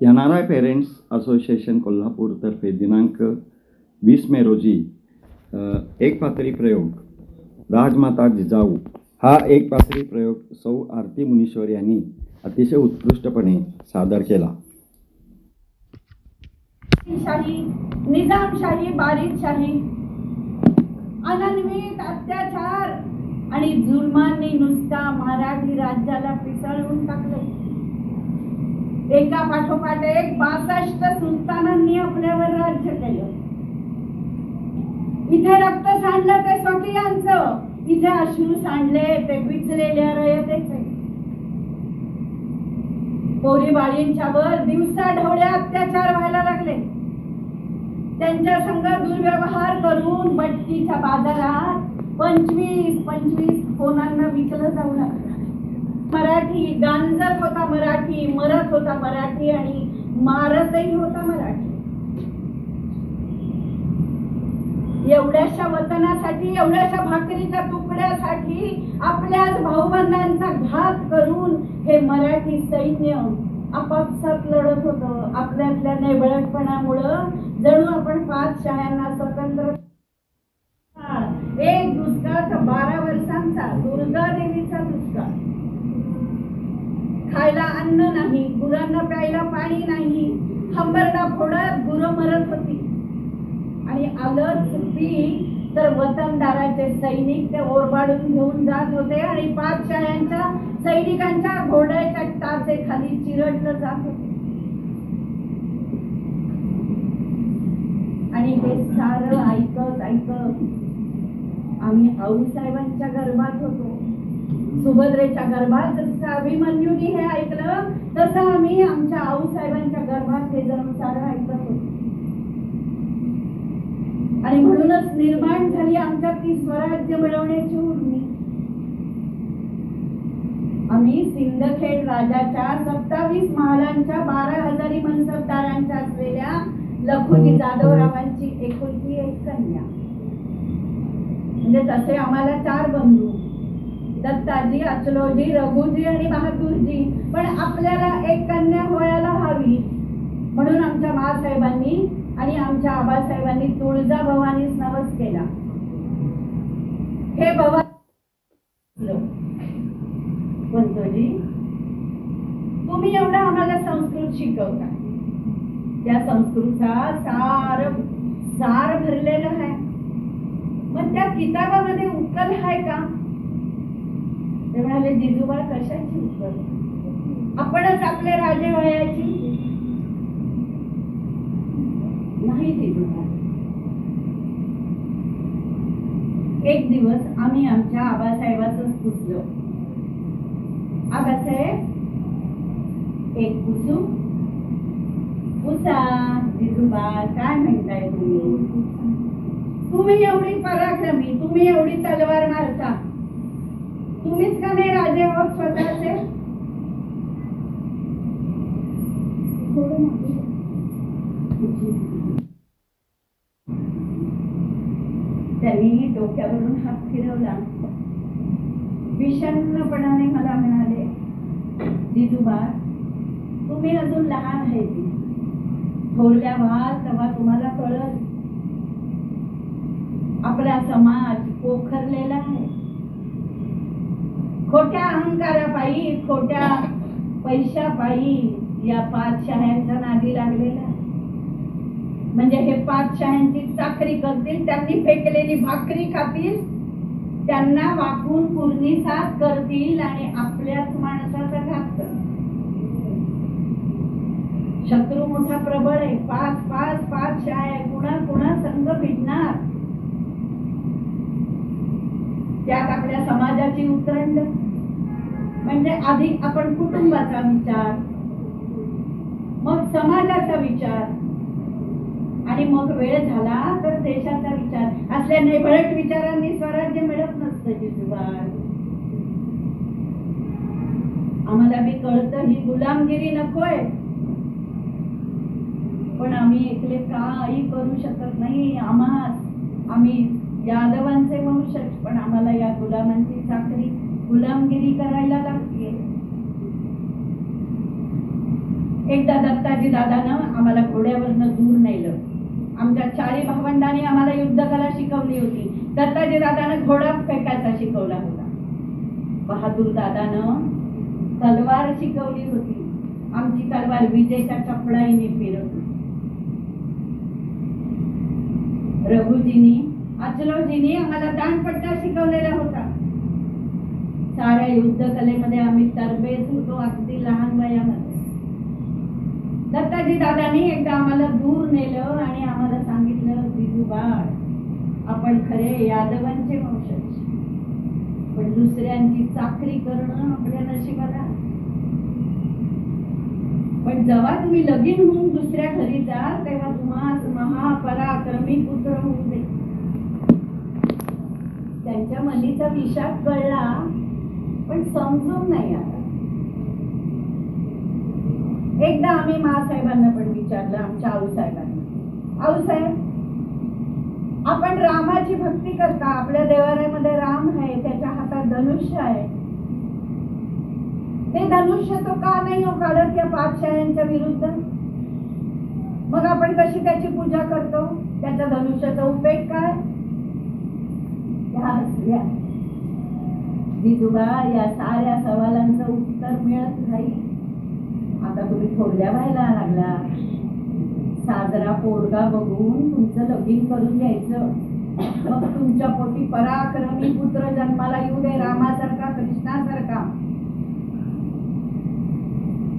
NRI parents association कोल्हापूरतर्फे दिनांक 20 मे रोजी एक पातळी प्रयोग राजमाता जिजाऊ हा एक पातळी प्रयोग सौ आरती मुनीश्वर यांनी अतिशय उत्कृष्टपणे सादर केला. निजामशाही, बारीकशाही, अनन्वित अत्याचार आणि जुलमांनी नुसता मराठी राज्याला पिसळून टाकले. एका पाठोपाठ एक 62 सुलतानांनी आपल्यावर राज्य केलं. इथे रक्त सांडलं ते स्वकीयांचं, इथे अश्रू सांडले ते विचलेल्या रयतेचे. पोरी बाळींच्यावर दिवसा ढवळ्या अत्याचार व्हायला लागले. त्यांच्या संग दुर्व्यवहार करून बटकीच्या बाजारात 25 कोणांना विकलं जाऊ लागलं. मराठी गांजत होता, मराठी मरत होता, मराठी आणि मारतही होता मराठी. एवढ्याशा वतनासाठी, एवढ्याशा भाकरीच्या तुकड्यासाठी आपल्याच भाऊबंधांचा घात करून हे मराठी सैन्य आपापसात लढत होतं. आपल्यातल्या नेबळटपणामुळं जणू आपण 5 शाह्यांना स्वतंत्र. एक दुष्काळ तर 12 वर्षांचा, दुर्गा देवीचा दुष्काळ. खायला अन्न नाही, गुरांना प्यायला पाणी नाही, हंबरडा फोडत गुरं मरत होती. आणि आलंच पीक तर वतनदाराचे सैनिक ते ओरबाडून घेऊन जात होते आणि 5 शाह्यांच्या सैनिकांच्या घोड्याच्या टाचे खाली चिरडलं जात होते. आणि हे सारं ऐकत ऐकत आम्ही आऊसाहेबांच्या गर्भात होतो. सुभद्रेच्या गर्भात जसं अभिमन्यूनी हे ऐकलं तसं आम्ही आमच्या आऊसाहेबांच्या गर्भात हे जणू सारं ऐकत होतो. आणि म्हणूनच निर्माण झाली आमच्या ती स्वराज्य मिळवण्याची उर्मी. आम्ही सिंदखेड राजाच्या 27 महालांच्या 12,000 मनसबदारांच्या असलेल्या लखुजी जाधवरावांची एकुलती एक कन्या. म्हणजे तसे आम्हाला 4 बंधू, दत्ताजी, अचलोजी, रघुजी आणि बहादूरजी. पण आपल्याला एक कन्या व्हायला हवी म्हणून आमच्या मासाहेबांनी आणि आमच्या आबासाहेबांनी तुळजाभवानीस नवस केला. हे भवानी पंतोजी, तुम्ही एवढं आम्हाला संस्कृत शिकवता, त्या संस्कृतचा सार भरलेलं आहे. मग त्या किताबामध्ये उकल आहे का? ते म्हणाले, जिजूबा कशाची उकल? आपणच आपले राजे व्हायची नाही जिजूबा. एक दिवस आम्ही आमच्या आबासाहेबांच पुसलो. आबासाहेब, एक पुसू? पुसा जिजूबा, काय म्हणताय तुम्ही? तुम्ही एवढी पराक्रमी, तुम्ही एवढी तलवार मारता, तुम्हीच का नाही राजे आहोत स्वतःचे? त्यांनी डोक्यावरून हात फिरवला. विषण्णपणाने मला म्हणाले, जिजूबा, तुम्ही अजून लहान आहे, थोरल्या व्हाल तेव्हा तुम्हाला कळल. आपला समाज पोखरलेला आहे. खोट्या अहंकारापायी, खोट्या पैशापायी या 5 शाह्यांच्या नादी लागलेला. म्हणजे हे 5 शाह्यांची चाकरी करतील, त्यांनी फेकलेली भाकरी खातील, त्यांना वाकून पुरणीसात करतील आणि आपल्याच माणसाचा घात करतील. शत्रू मोठा प्रबळ आहे. 5 शाह्या कुणा संघ भिडणार? त्यात आपल्या समाजाची उतरंड. म्हणजे आधी आपण कुटुंबाचा विचार, मग समाजाचा विचार आणि मग वेळ झाला तर देशाचा विचार. असल्या नेबळट विचारांनी स्वराज्य मिळत नसतं जिजूबा. आम्हाला बी कळतं ही गुलामगिरी नकोय, पण आम्ही एकले काही करू शकत नाही. आम्ही यादवांचे वंशज, पण आम्हाला या गुलामांची चाकरी, गुलामगिरी करायला लागते. एकदा दत्ताजी दादानं आम्हाला घोड्यावरनं दूर नेलं. आमच्या 40 भावंडांनी आम्हाला युद्धकला शिकवली होती. दत्ताजी दादानं घोडा फेकायचा शिकवला होता. बहादूर दादानं तलवार शिकवली होती. आमची तलवार विजेच्या चपळाईने फिरत होती. रघुजींनी अचलोजींनी आम्हाला दांडपट्टा शिकवलेला होता. साऱ्या युद्धकलेमध्ये आम्ही तरबेज होतो, अगदी लहान वयामध्ये. दत्ताजी दादांनी एकदा आम्हाला दूर नेलं आणि आम्हाला सांगितलं, जिजूबाळ, आपण खरे यादवांचे वंशज, पण दुसऱ्यांची चाकरी करणं आपल्या नशिबाला. पण जेव्हा तुम्ही लगीन होऊन दुसऱ्या घरी जाल तेव्हा तुम्हाला महापराक्रमी पुत्र होऊन दे. त्यांच्या मनीचा विषाद कळला, पण समजून नाही आला. एकदा आम्ही मासाहेबांना पण विचारलं, आमच्या आऊसाहेबांना, आऊसाहेब, आपण रामाची भक्ती करता, आपल्या देवाऱ्यामध्ये राम आहे, त्याच्या हातात धनुष्य आहे, ते धनुष्य तो का नाही काढत या पातशाह्यांच्या विरुद्ध? मग आपण कशी त्याची पूजा करतो? त्याच्या धनुष्याचा उपयोग काय? जिजूबा, या साऱ्या सवालांचं उत्तर मिळत नाही. आता तुम्ही थोरल्या व्हायला लागला. साजरा पोरगा बघून तुमचं लगीन करून घ्यायचं. मग तुमच्या पोटी पराक्रमी पुत्र जन्माला येऊ दे, रामासारखा, कृष्णासारखा.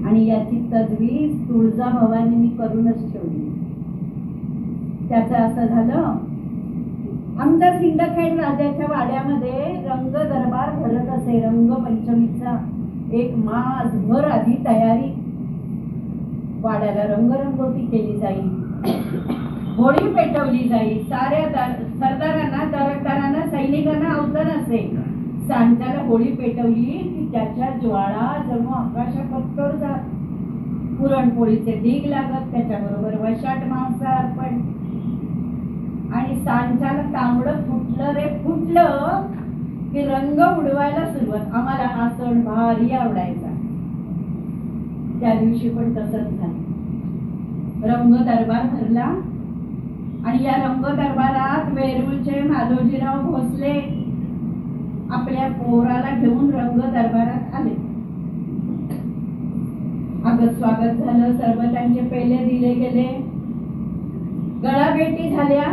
आणि याची तजवीज तुळजा भवानींनी करूनच ठेवली. त्याचं असं झालं, आमच्या सिंदखेड राजाच्या वाड्यामध्ये रंग दरबार भरत असे. रंगपंचमीचा एक मासभर आधी तयारी. वाड्याला रंगरंगोटी केली जाईल, होळी पेटवली जाईल. साऱ्या सरदारांना, दरकदारांना, सैनिकांना अवतरण असे. सांच्याला होळी पेटवली की त्याच्या ज्वाळा जणू आकाशापत्तर जात. पुरणपोळीचे ढीग लागत, त्याच्याबरोबर वशाट मांस अर्पण. आणि सांच्याला तांबडं फुटलं रे फुटलं की रंग उडवायला सुरुवात. आम्हाला हा सण भारी आवडायचा. त्या दिवशी पण तसंच झालं. रंग दरबार भरला आणि या रंग दरबारात वेरूळचे मालोजीराव भोसले आपल्या पोराला घेऊन रंग दरबारात आले. अगं स्वागत झालं, सरबतांचे पेले दिले गेले, गळाभेटी झाल्या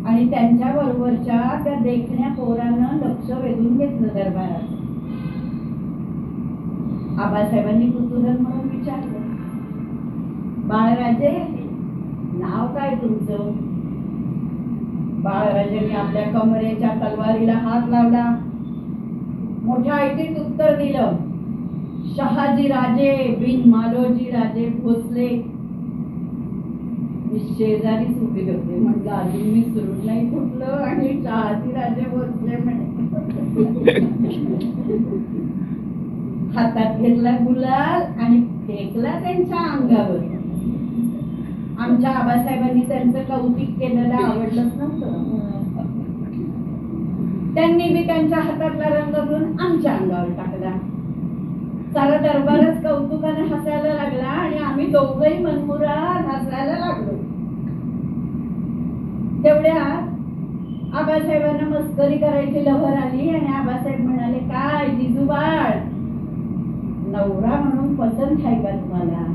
आणि त्यांच्या बरोबरच्या त्या देखण्या पोरानं लक्ष वेधून घेतलं दरबारात. आबासाहेबांनी कुतूहल म्हणून विचारलं, बाळराजे, नाव काय तुमचं? बाळराजेंनी आपल्या कमरेच्या तलवारीला हात लावला. मोठ्या ऐटीत उत्तर दिलं, शहाजी राजे बिन मालोजी राजे भोसले. मी शेजारीच उभी होते. म्हटलं अजून मी सुरू नाही फुटलं आणि शहाजी राजे भोसले म्हणे. हातात घेतला गुलाल आणि फेकला त्यांच्या अंगावर. आमच्या आबासाहेबांनी त्यांचं कौतुक केलेलं आवडलंच नव्हतं. त्यांनी बी त्यांच्या हातातला रंग घेऊन आमच्या अंगावर टाकला. सारा दरबारच कौतुकाने हसायला लागला आणि आम्ही दोघंही मनमुराद हसायला लागलो. तेवढ्यात आबासाहेबांना मस्करी करायची लहर आली आणि आबासाहेब म्हणाले, काय जिजूबाळ, नवरा म्हणून पसंत आहे का तुम्हाला?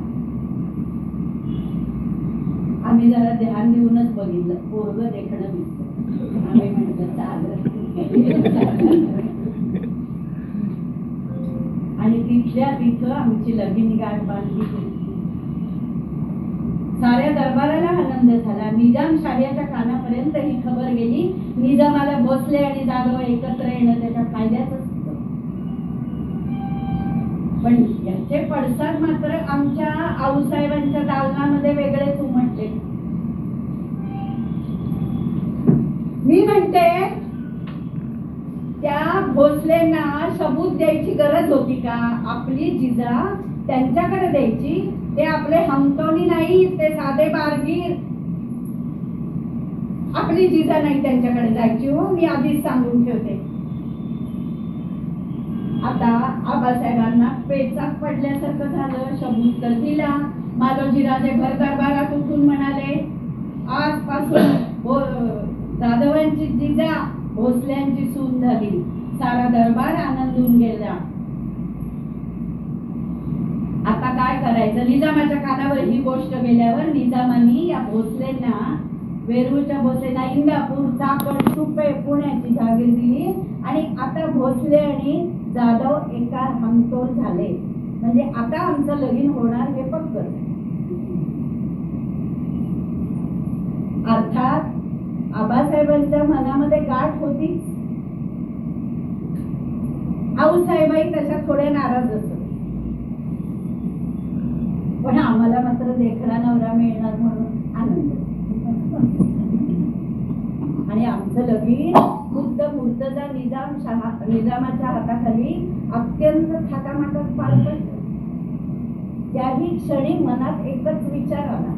आम्ही जरा ध्यान देऊनच बघितलं, पोरगं देखणं दिसतं. आम्ही म्हटलं चालत. आणि तिथल्या तिथं आमची लगीन गाठ बांधली होती. साऱ्या दरबाराला आनंद झाला. निजामशाहीच्या कानापर्यंत ही खबर गेली. निजामाला भोसले आणि जाधव एकत्र येणं त्याच्या फायद्याच होतं. पण याचे पडसाद मात्र आमच्या आऊसाहेबांच्या दालनामध्ये वेगळेच उमटले. मी म्हणते, त्या भोसलेंना सबूत द्यायची गरज होती का? आपली जिजा त्यांच्याकडे द्यायची. ते आपले हमतोनी नाही, ते साधे बारगीर. आपली जिजा नाही त्यांच्याकडे जायची. हो, मी आधीच सांगून ठेवते. आता आबासाहेबांना पेचाक पडल्यासारखं झालं. सबूत तर दिला, संभाजीराजे भर दरबारात उठून म्हणाले, आजपासून जाधवांची जिजा भोसल्यांची सून झाली. सारा दरबार आनंदून गेला. आता काय करायचं? निजामाच्या कानावर ही गोष्ट गेल्यावर निजामानी या भोसलेंना, वेरूळच्या भोसलेंना इंदापूर, चाकण, सुपे, पुण्याची जागीर दिली आणि आता भोसले आणि जाधव एका हमतोल झाले. म्हणजे आता आमचं लगीन होणार हे पक्क. अर्थात आबासाहेबांच्या मनामध्ये गाठ होतीच. आऊसाहेबाई तशा थोड्या नाराज असत, पण आम्हाला मात्र देखणा नवरा मिळणार म्हणून आनंद. आणि आमचं लगीन बुद्ध मुर्तजा निजामाच्या हाताखाली अत्यंत थाटामाटात पार पडलं. त्याही क्षणी मनात एकच विचार आला,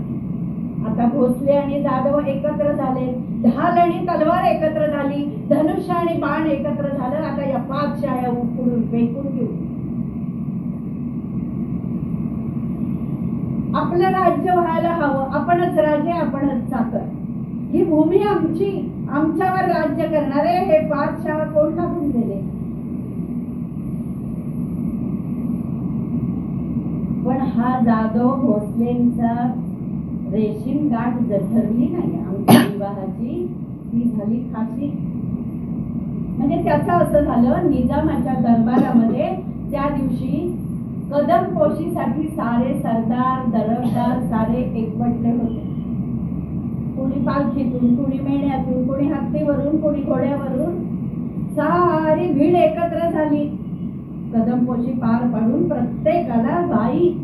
आता भोसले आणि जाधव एकत्र झाले, ढाल आणि तलवार एकत्र झाली, धनुष्य आणि बाण एकत्र झालं. आता या 5 शाळा उकळून फेकून घेऊ. आपलं राज्य व्हायला हवं. आपणच राजे, आपणच चाकर. ही भूमी आमची, आमच्यावर राज्य करणारे हे 5 शाळा कोण टाकून दिले? पण हा जाधव भोसलेंचा रेशीम गाठ जठरली नाही आमच्या विवाहाची, ती झाली फाशी. म्हणजे त्याचं असं झालं, निजामाच्या दरबारामध्ये त्या दिवशी कदमपोशीसाठी सारे सरदार दरबार सारे एकवटले होते. कोणी पालखीतून, कोणी मेण्यातून, कोणी हत्तीवरून, कोणी घोड्यावरून, सारी भीड एकत्र झाली. कदमपोशी पार पाडून प्रत्येकाला बाई.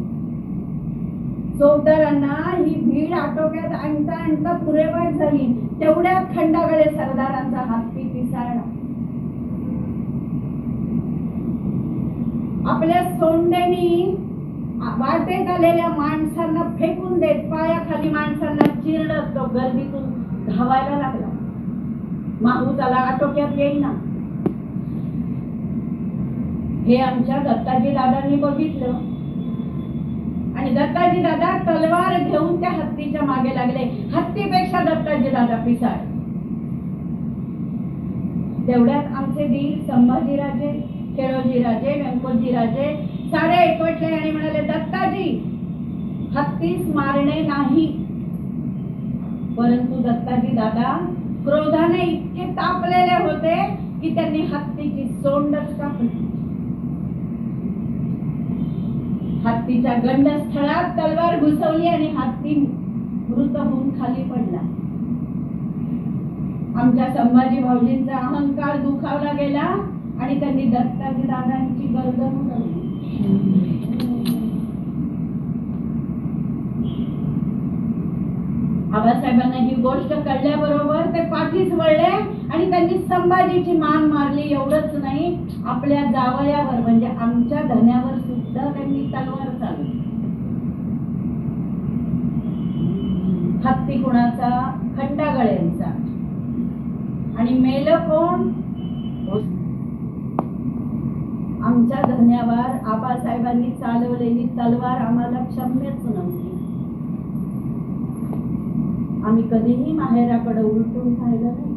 चौदारांना ही भीड आटोक्यात आणता आणता पुरेवाट झाली. तेवढ्यात खंडागळे सरदारांचा हत्ती पिसाळला. आपल्या सोंडेनी वाटेत आलेल्या माणसांना फेकून देत पायाखाली माणसांना चिरडत तो गर्दीतून धावायला लागला. माहू त्याला आटोक्यात येईना. हे आमच्या दत्ताजी दादांनी बघितलं आणि दत्ताजी दादा तलवार घेऊन त्या हत्तीच्या मागे लागले. हत्तीपेक्षा दत्ताजी दादा पिसाळ. तेवढ्यात आमचे दीर संभाजीराजे, केळोजीराजे, व्यंकोजीराजे सारे एकवटले आणि म्हणाले, दत्ताजी हत्तीस मारणे नाही. परंतु दत्ताजी दादा क्रोधाने इतके तापलेले होते की त्यांनी हत्तीची सोंडच कापली. हत्तीच्या गंडस्थळात तलवार घुसवली आणि हत्ती मृत होऊन खाली पडला. आमच्या संभाजी भाऊजींचा अहंकार दुखावला गेला आणि त्यांनी दत्ताजी दादांची गर्दन उडवली. आबासाहेबांना ही गोष्ट कळल्याबरोबर ते पाठीस वळले आणि त्यांनी संभाजीची मान मारली. एवढंच नाही, आपल्या जावयावर म्हणजे आमच्या धन्यावर सुद्धा त्यांनी तलवार चालवली. हत्ती कुणाचा? खंडागळ्यांचा. आणि मेलं कोण? आमच्या धन्यावर आबासाहेबांनी चालवलेली तलवार आम्हाला क्षम्यच नव्हती. आम्ही कधीही माहेराकडे उलटून पाहिलं नाही.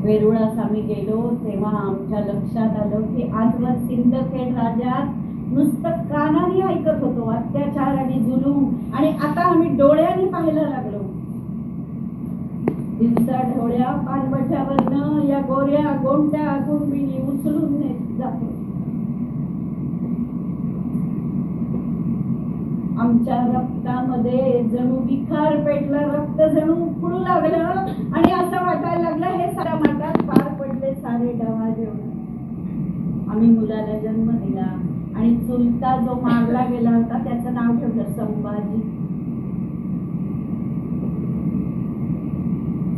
वेरुळास आम्ही गेलो तेव्हा आमच्या लक्षात आलं की आजवर सिंदखेड राज्यात नुसतं कानाने ऐकत होतो अत्याचार आणि जुलूम, आणि आता आम्ही डोळ्यांनी पाहायला लागलो. दिवसा ढोळ्या पानवट्यावरनं या गोऱ्या गोंट्या कुणबिनी उचलून नेत जातो. आमच्या रक्तामध्ये जणू विखार पेटला. रक्त जणू उकळू लागलं आणि असं वाटायला लागलं हे साऱ्या माटात पार पडले सारे डवा जेवण. आम्ही मुलाला जन्म दिला आणि चुलता जो मारला गेला होता त्याचं नाव ठेवलं संभाजी.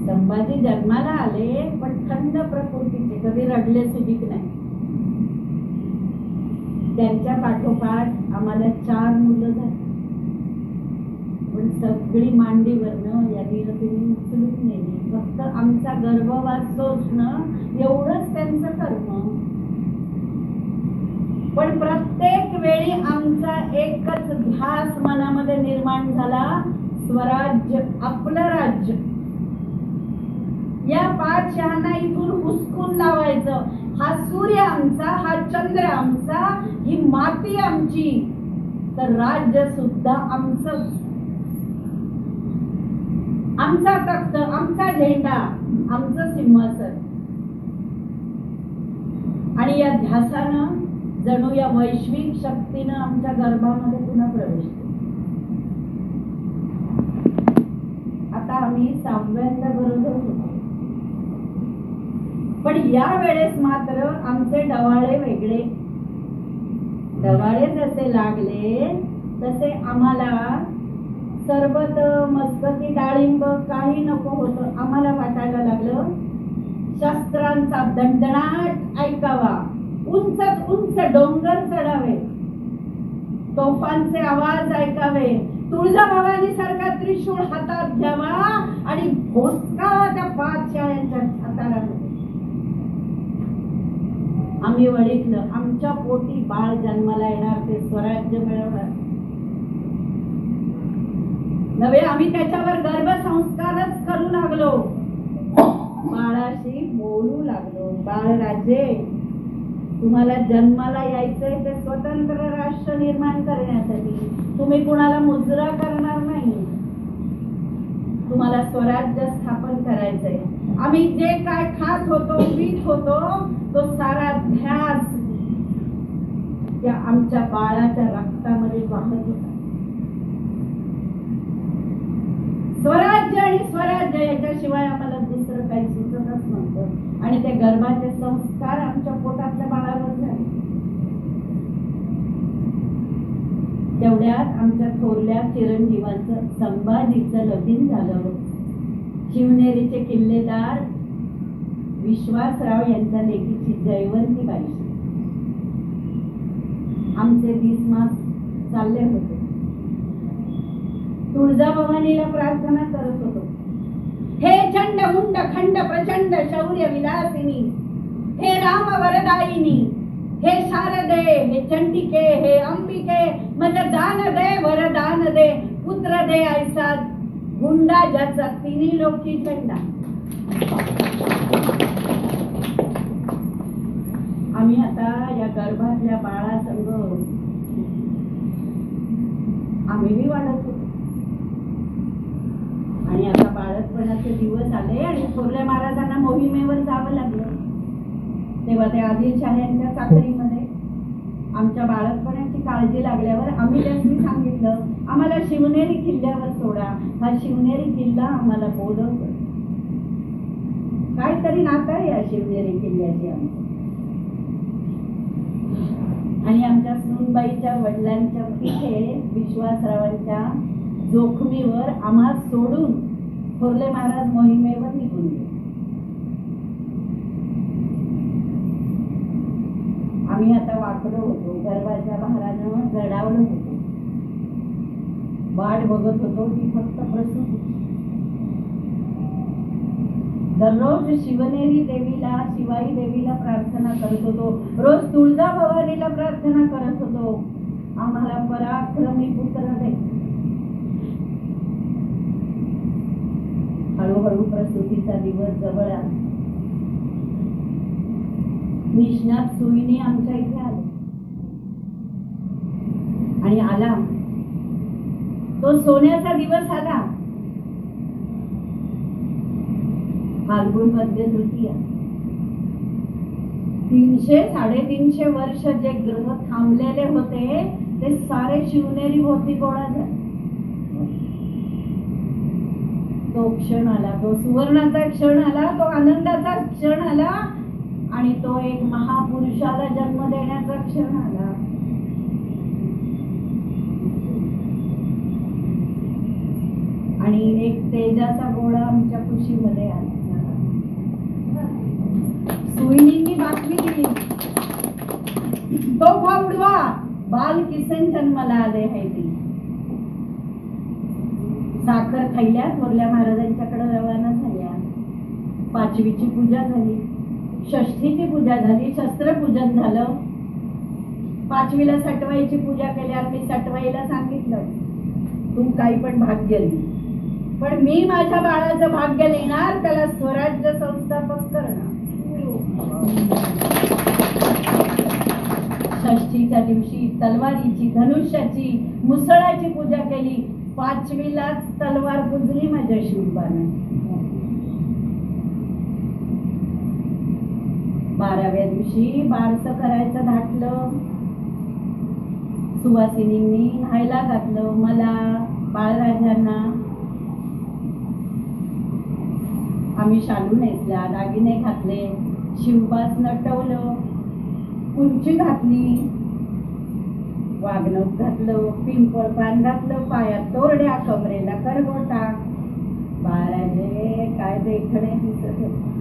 संभाजी जन्माला आले पण थंड प्रकृतीचे, कधी रडले सुधीक नाही. त्यांच्या पाठोपाठ आम्हाला 4 मुलं झाली. पण सगळी मांडीवरनं या धीरतेने उचलून नेली. फक्त आमचा गर्भवास सोसणं एवढंच त्यांचं कर्म. पण प्रत्येक वेळी ध्यास मनामध्ये निर्माण झाला, स्वराज्य आपलं राज्य. या पाचशहांना इथून हुसकून लावायचं. हा सूर्य आमचा, हा चंद्र आमचा, ही माती आमची, तर राज्य सुद्धा आमचं. आमचा तख्त, आमचा झेंडा, आमचं सिंहासन. आणि या ध्यासानं जणू या वैश्विक शक्तीनं आमच्या गर्भामध्ये पुन्हा प्रवेश केला. आता आम्ही सहाव्यांदा बरोबर होतो, पण या वेळेस मात्र आमचे डवाळे वेगळे. डवाळे जसे लागले तसे आम्हाला सरबत, मस्कती, डाळिंब काही नको होतं. आम्हाला वाटायला लागलं शस्त्रांचा दणदणाट ऐकावा, उंच उंच डोंगर चढावे, तोफांचे आवाज ऐकावे, तुळजाभवानी सारखा त्रिशूळ हातात घ्यावा आणि भोसकावा त्या पाचशाळ्यांच्या हाताला. आम्ही वळितलं, आमच्या पोटी बाळ जन्माला येणार, ते स्वराज्य मिळवणार नव्हे. आम्ही त्याच्यावर गर्भसंस्कारच करू लागलो, बाळाशी बोलू लागलो. बाळराजे, तुम्हाला जन्माला यायचंय ते स्वतंत्र राष्ट्र निर्माण करण्यासाठी. तुम्ही कुणाला मुजरा करणार नाही, तुम्हाला स्वराज्य स्थापन करायचंय. आम्ही जे काय खात होतो, पीत होतो, तो सारा ध्यास त्या आमच्या बाळाच्या रक्तामध्ये वाहत होता. स्वराज्य आणि स्वराज्य याच्याशिवाय आम्हाला दुसरं काही सुचतच नव्हतं. आणि ते गर्भाचे संस्कार आमच्या पोटातल्या बाळावर झाले. तेवढ्यात आमच्या थोरल्या चिरंजीवांचं, संभाजीचं लगीन झालं. शिवनेरीचे किल्लेदार विश्वासराव यांच्या लेकीची जयवंती बाईशी. आमचे 20 मास चालले होते. तुळजाभवानीला प्रार्थना करत होतो. हे चंड मुंड खंड प्रचंड शौर्य विलासिनी, हे राम वरदायिनी, हे शारदे, हे चंडिके, हे अंबिके, मज दान दे, वरदान दे, पुत्र दे ऐसा गुंडा ज्याचा तिन्ही लोकी झेंडा. आम्ही आता या गर्भातल्या बाळासंग आम्हीही वाढत होतो. आणि आता बाळतपणाचे दिवस आले आणि थोरल्या महाराजांना मोहिमेवर जावं लागलं. तेव्हा ते आदिलशाह्यांच्या चाकरीमध्ये आमच्या बाळतपणाची काळजी लागल्यावर आम्ही त्यांनी सांगितलं, आम्हाला शिवनेरी किल्ल्यावर सोडा. हा शिवनेरी किल्ला आम्हाला बोलवतो. काहीतरी नातं आहे या शिवनेरी किल्ल्याशी आमचं. आणि आमच्या सूनबाईच्या वडिलांच्या तिथे विश्वासरावांच्या जोखमीवर आम्हा सोडून थोरले महाराज मोहिमेवर निघून गेले. आम्ही आता वाकलो होतो, गर्भाच्या भारानं जडावलो होतो. वाट बघत होतो ती फक्त प्रसूती. दररोज शिवनेरी देवीला, शिवाई देवीला प्रार्थना करत होतो. रोज तुळजाभवानीला प्रार्थना करत होतो, आम्हाला पराक्रमी पुत्र दे. हळूहळू प्रसूतीचा दिवस जवळ आला. निष्णात सुईणी आमच्या इथे आले आणि आला तो सोन्याचा दिवस आला. फाल्गुन मध्य तृतीया. 300-350 वर्ष जे ग्रह थांबलेले होते ते सारे शिवनेरी भोवती गोळा झाले. तो क्षण आला, तो सुवर्णाचा क्षण आला, तो आनंदाचा क्षण आला आणि तो एक महापुरुषाला जन्म देण्याचा क्षण आला. आणि एक तेजाचा गोळा आमच्या कुशीमध्ये आला. सुईणींनी बातमी दिली, तो उडवा, बाल किसन जन्माला आले आहे. ती साखर खाल्ल्या, थोरल्या महाराजांच्याकडे रवाना झाल्या. 5वीची पूजा झाली, षष्ठीची पूजा झाली, शस्त्रपूजन झालं. 5वीला सटवाईची पूजा केल्यावर मी सटवाईला सांगितलं सांगितलं तू काही पण भाग्य लिही, पण मी माझ्या बाळाचं भाग्य लिहिणार, त्याला स्वराज्य संस्थापक करणार. षष्ठीच्या दिवशी तलवारीची, धनुष्याची, मुसळाची पूजा केली. 5वीलाच तलवार पुजली माझ्या शिवबाने. 12व्या दिवशी बारसं करायचं धाटलं. सुवासिनींनी न्हायला घातलं मला, बाळराजांना. आम्ही शालू नेसल्या, दागिने घातले, शिवबास नटवलं, उंची घातली, वाघनख घातलं, पिंपळ पान घातलं, पायात तोरड्या, कमरेला करगोटा. बाळराजे काय देखणे दिसत होते.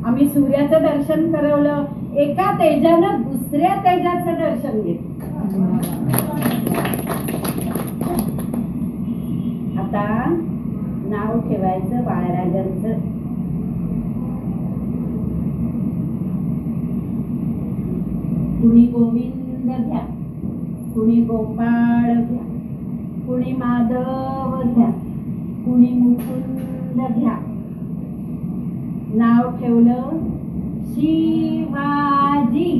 आम्ही सूर्याचं दर्शन करवलं. एका तेजानं दुसऱ्या तेजाचं दर्शन घेतलं. आता नाव ठेवायचं बाळराजांचं. कुणी गोविंद घ्या, कुणी गोपाळ घ्या, कुणी माधव घ्या, कुणी मुकुंद घ्या. नाव ठेवलं शिवाजी.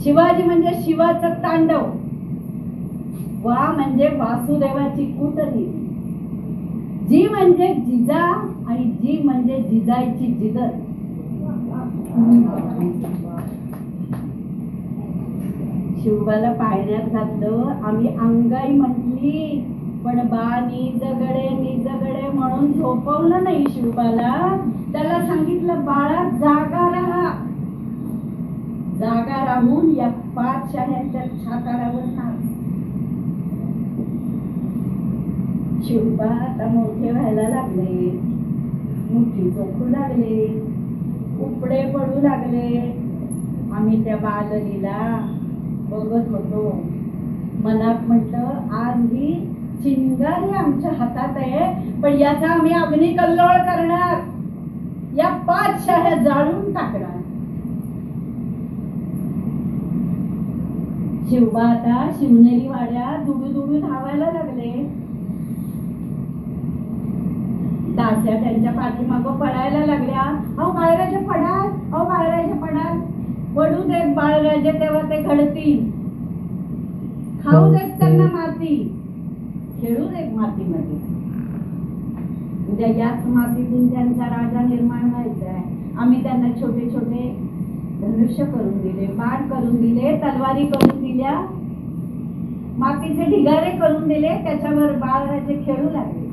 शिवाजी म्हणजे शिवाचं तांडव, वा म्हणजे वासुदेवाची कूटनीती, जी म्हणजे जिजा आणि जी म्हणजे जिजाईची जिगर. शिवबाला पाळण्यात घातलं. आम्ही अंगाई म्हटली, पण बा निजगडे म्हणून झोपवलं नाही शिवबाला. त्याला सांगितलं बाळा जागा राहा, जागा राहून या 5 शाह्यांच्या छाताडावर नाच. शिवबा आता मोठे व्हायला लागले, मुठी चोखू लागले, उपडे पडू लागले. आम्ही त्या बाललीला बघत होतो. मनात म्हटलं आज ही चिंगारी आमच्या हातात आहे, पण याचा आम्ही अग्नी कल्लोळ करणार, या 5 शाह्या जाळून टाकणार. शिवबा आता शिवनेरी वाड्यात दुडू धावायला लागले. दास्या त्यांच्या पाठीमागं पडायला लागल्या. अहो बाळराजे पडाल, अहो बाळराजे पडाल. पडू देत बाळराजे, तेव्हा ते घडतील. खाऊ देत त्यांना माती, खेळू देत मातीमध्ये. उद्या याच मातीतून त्यांचा राजा निर्माण व्हायचा आहे. आम्ही त्यांना छोटे छोटे धनुष्य करून दिले, बाण करून दिले, तलवारी करून दिल्या, मातीचे ढिगारे करून दिले. त्याच्यावर बाळराजे खेळू लागले.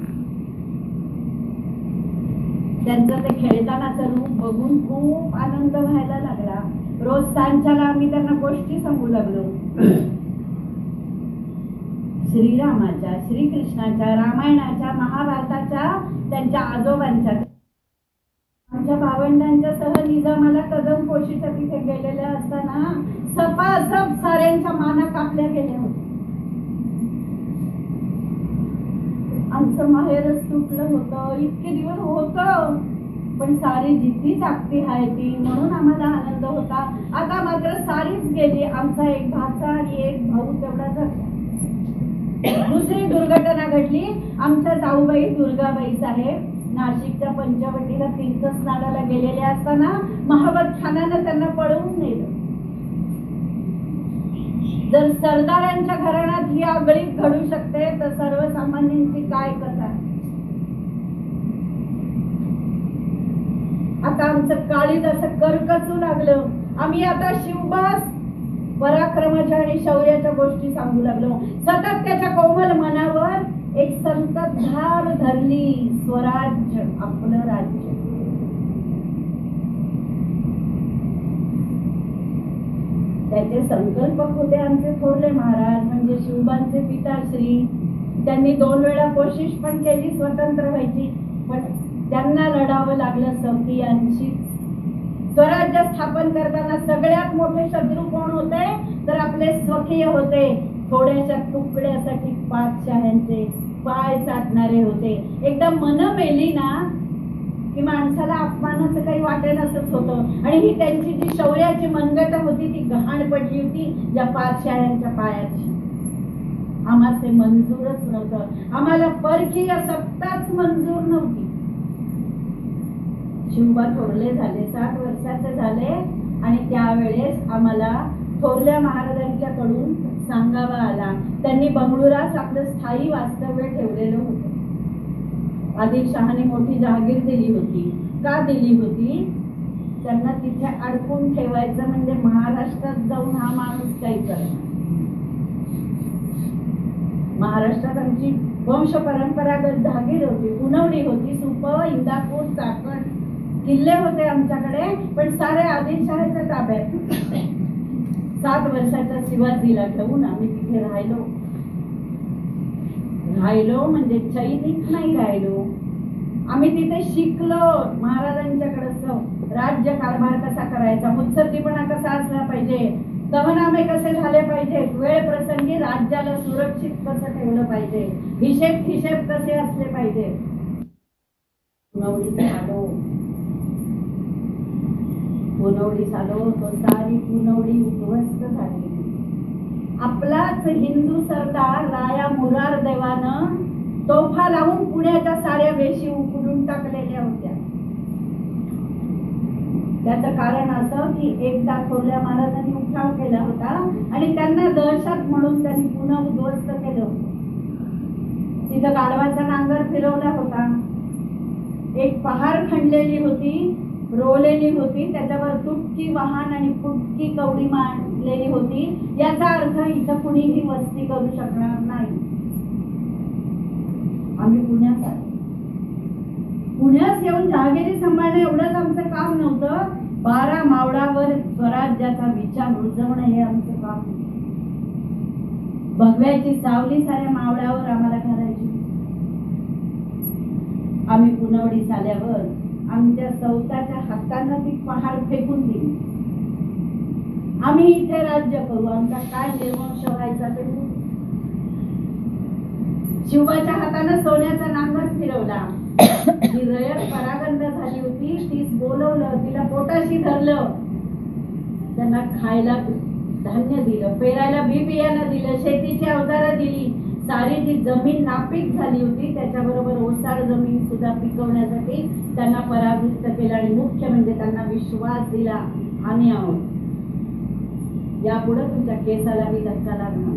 त्यांचं ते खेळतानाचं रूप बघून खूप आनंद व्हायला लागला. रोज सांच्याला आम्ही त्यांना गोष्टी सांगू लागलो. श्रीरामाच्या, श्रीकृष्णाच्या, रामायणाच्या, महाभारताच्या, त्यांच्या आजोबांच्या. आमच्या भावंडांच्या सह निजामाला कदम पोशीच्या तिथे गेलेल्या असताना सपासप साऱ्यांच्या माना कापल्या गेल्या होत्या. आमचं माहेरच तुटलं होतं. इतके दिवस होतं, पण सारी जिद्दी जागती आहे ती, म्हणून आम्हाला आनंद होता. आता मात्र सारीच गेली. आमचा एक भाचा आणि एक भाऊ तेवढा झाला. दुसरी दुर्घटना घडली. आमच्या जाऊबाई दुर्गाबाई साहेब नाशिकच्या पंचवटीला तीर्थस्नानाला गेलेले असताना महाबत खानानं त्यांना पळवून नेलं. जर सरदारांच्या घराण्यात ही आगळीक घडू शकते, तर सर्वसामान्यांची काय कथा. आता आमचं काळीज असं करकचू लागलं. आम्ही आता शिवबास पराक्रमाच्या आणि शौर्याच्या गोष्टी सांगू लागलो. सतत त्याच्या कोमल मनावर एक संततधार धरली, स्वराज्य, आपलं राज्य. त्याचे संकल्पक होते आमचे थोरले महाराज, म्हणजे शिवबांचे पिताश्री. त्यांनी 2 वेळा कोशिश पण केली स्वतंत्र व्हायची, पण त्यांना लढावं लागलं स्वकीयांशी. स्वराज्य स्थापन करताना सगळ्यात मोठे शत्रू कोण होते, तर आपले स्वकीय होते. थोड्याशा तुकड्यासाठी 5 शाह्यांचे पाय चाटणारे होते. एकदा मन मेली ना की माणसाला अपमान लहानाचं काही वाटेल असंच होतं. आणि ही त्यांची जी शौर्याची मनगट होती ती गहाण पडली होती या पातशाह्यांच्या पायाची. आम्हाला ते मंजूरच नव्हतं. आम्हाला परकीय सत्ताच मंजूर नव्हती. शिवबा थोरले झाले, 60 वर्षाचे झाले आणि त्यावेळेस आम्हाला थोरल्या महाराजांच्याकडून सांगावा आला. त्यांनी बंगळुरात आपलं स्थायी वास्तव्य ठेवलेलं होतं. आदिलशहाने मोठी जहागीर दिली होती. का दिली होती? त्यांना तिथे अडकून ठेवायचं म्हणजे महाराष्ट्रात जाऊन हा माणूस काही करणार. महाराष्ट्रात आमची वंश परंपरागत जहागीर होती, पुनवडी होती, सुप, इंदापूर, चाकण किल्ले होते आमच्याकडे, पण सारे आदिलशहाच्या ताब्यात. 7 वर्षाच्या शिवाजीला घेऊन आम्ही तिथे राहिलो म्हणजे चैनीत नाही राहिलो. आम्ही तिथे शिकलो महाराजांच्याकडे राज्य कारभार कसा करायचा, मुत्सद्दीपणा कसा असला पाहिजे, तहनामे कसे झाले पाहिजेत, वेळ प्रसंगी राज्याला सुरक्षित कसं ठेवलं पाहिजे, हिशेब कसे असले पाहिजे. पुनवडी झालो तो सारी पुनवडी उद्ध्वस्त झाली. आपलाच हिंदू सरदार राया मुरार देवानं तोफा लावून पुण्याच्या साऱ्या वेशी उकडून टाकलेल्या होत्या. त्याचं कारण असं की एकदा थोरल्या महाराजांनी उठाव केला होता आणि त्यांना दहशत म्हणून त्यांनी पुन्हा उद्ध्वस्त केलं होतं. तिथं गाढवाचा नांगर फिरवला होता. एक पहार खणलेली होती, रोवलेली होती, त्याच्यावर तुटकी वाहन आणि फुटकी कवडी मांडलेली होती. याचा अर्थ इथं कुणीही वस्ती करू शकणार नाही. आम्ही पुण्यात येऊन जहागिरी सांभाळणे एवढंच आमचं काम नव्हतं. 12 मावळावर स्वराज्याचा विचार रुजवणं हे आमचं काम. भगव्याची सावली साऱ्या मावळावर आम्हाला करायची. आम्ही पुनवडी झाल्यावर आमच्या सौताच्या हातानं ती पहाड फेकून दिली. आम्ही इथे राज्य करू, आमचा काय निर्वंश व्हायचा ते. शिवबाच्या हातानं सोन्याचा नांगर फिरवला. जी रयत परागंद झाली होती तीच बोलवलं, तिला पोटाशी धरलं, त्यांना खायला धान्य दिलं, पेरायला बी बियाणं दिलं, शेतीची अवजारं दिली. सारी जी जमीन नापीक झाली होती त्याच्याबरोबर ओसाड जमीन सुद्धा पिकवण्यासाठी त्यांना परावृत्त केलं. आणि मुख्य म्हणजे त्यांना विश्वास दिला, आम्ही आहोत, यापुढे तुमच्या केसाला बी धक्का लागणार.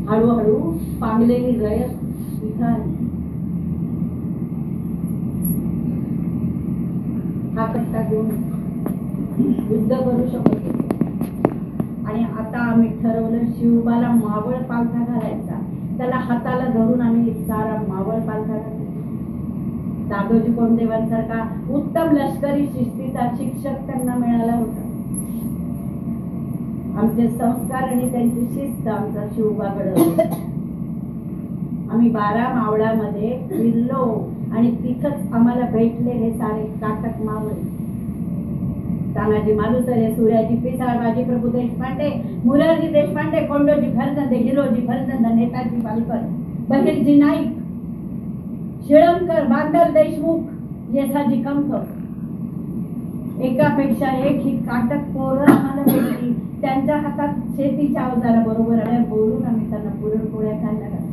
हळूहळू पांगलेली रयत इथं आली. हा कट्टा घेऊन युद्ध करू शकत होते. आणि आता आम्ही ठरवलं शिवबाला मावळ पालथा घालायचा. त्याला हाताला धरून आम्ही सारा मावळ पालथा घालायचा. दादोजी कोंडदेवांसारखा उत्तम लष्करी शिस्तीचा शिक्षक त्यांना मिळाला होता. आमचे संस्कार आणि त्यांची शिस्त आमचा शिवबा घडवला. आम्ही 12 मावळामध्ये फिरलो आणि तिथंच आम्हाला भेटले हे सारे काटक मावळे. तानाजी मालुसरे, सूर्याजी पिसाळ, बाजी प्रभू देशपांडे, मुरारजी देशपांडे, कोंडोजी फर्जंद, हिरोजी फर्जंद, नेताजी पालकर, बहिरजी नाईक, शिळंकर, बांदल देशमुख, येसाजी कंकर. एकापेक्षा एक ही काटक पोरं आम्हाला भेटली. त्यांच्या हातात शेतीच्या अवजारा बरोबर बोलून आम्ही त्यांना पुरणपोळ्या खायला घातल्या.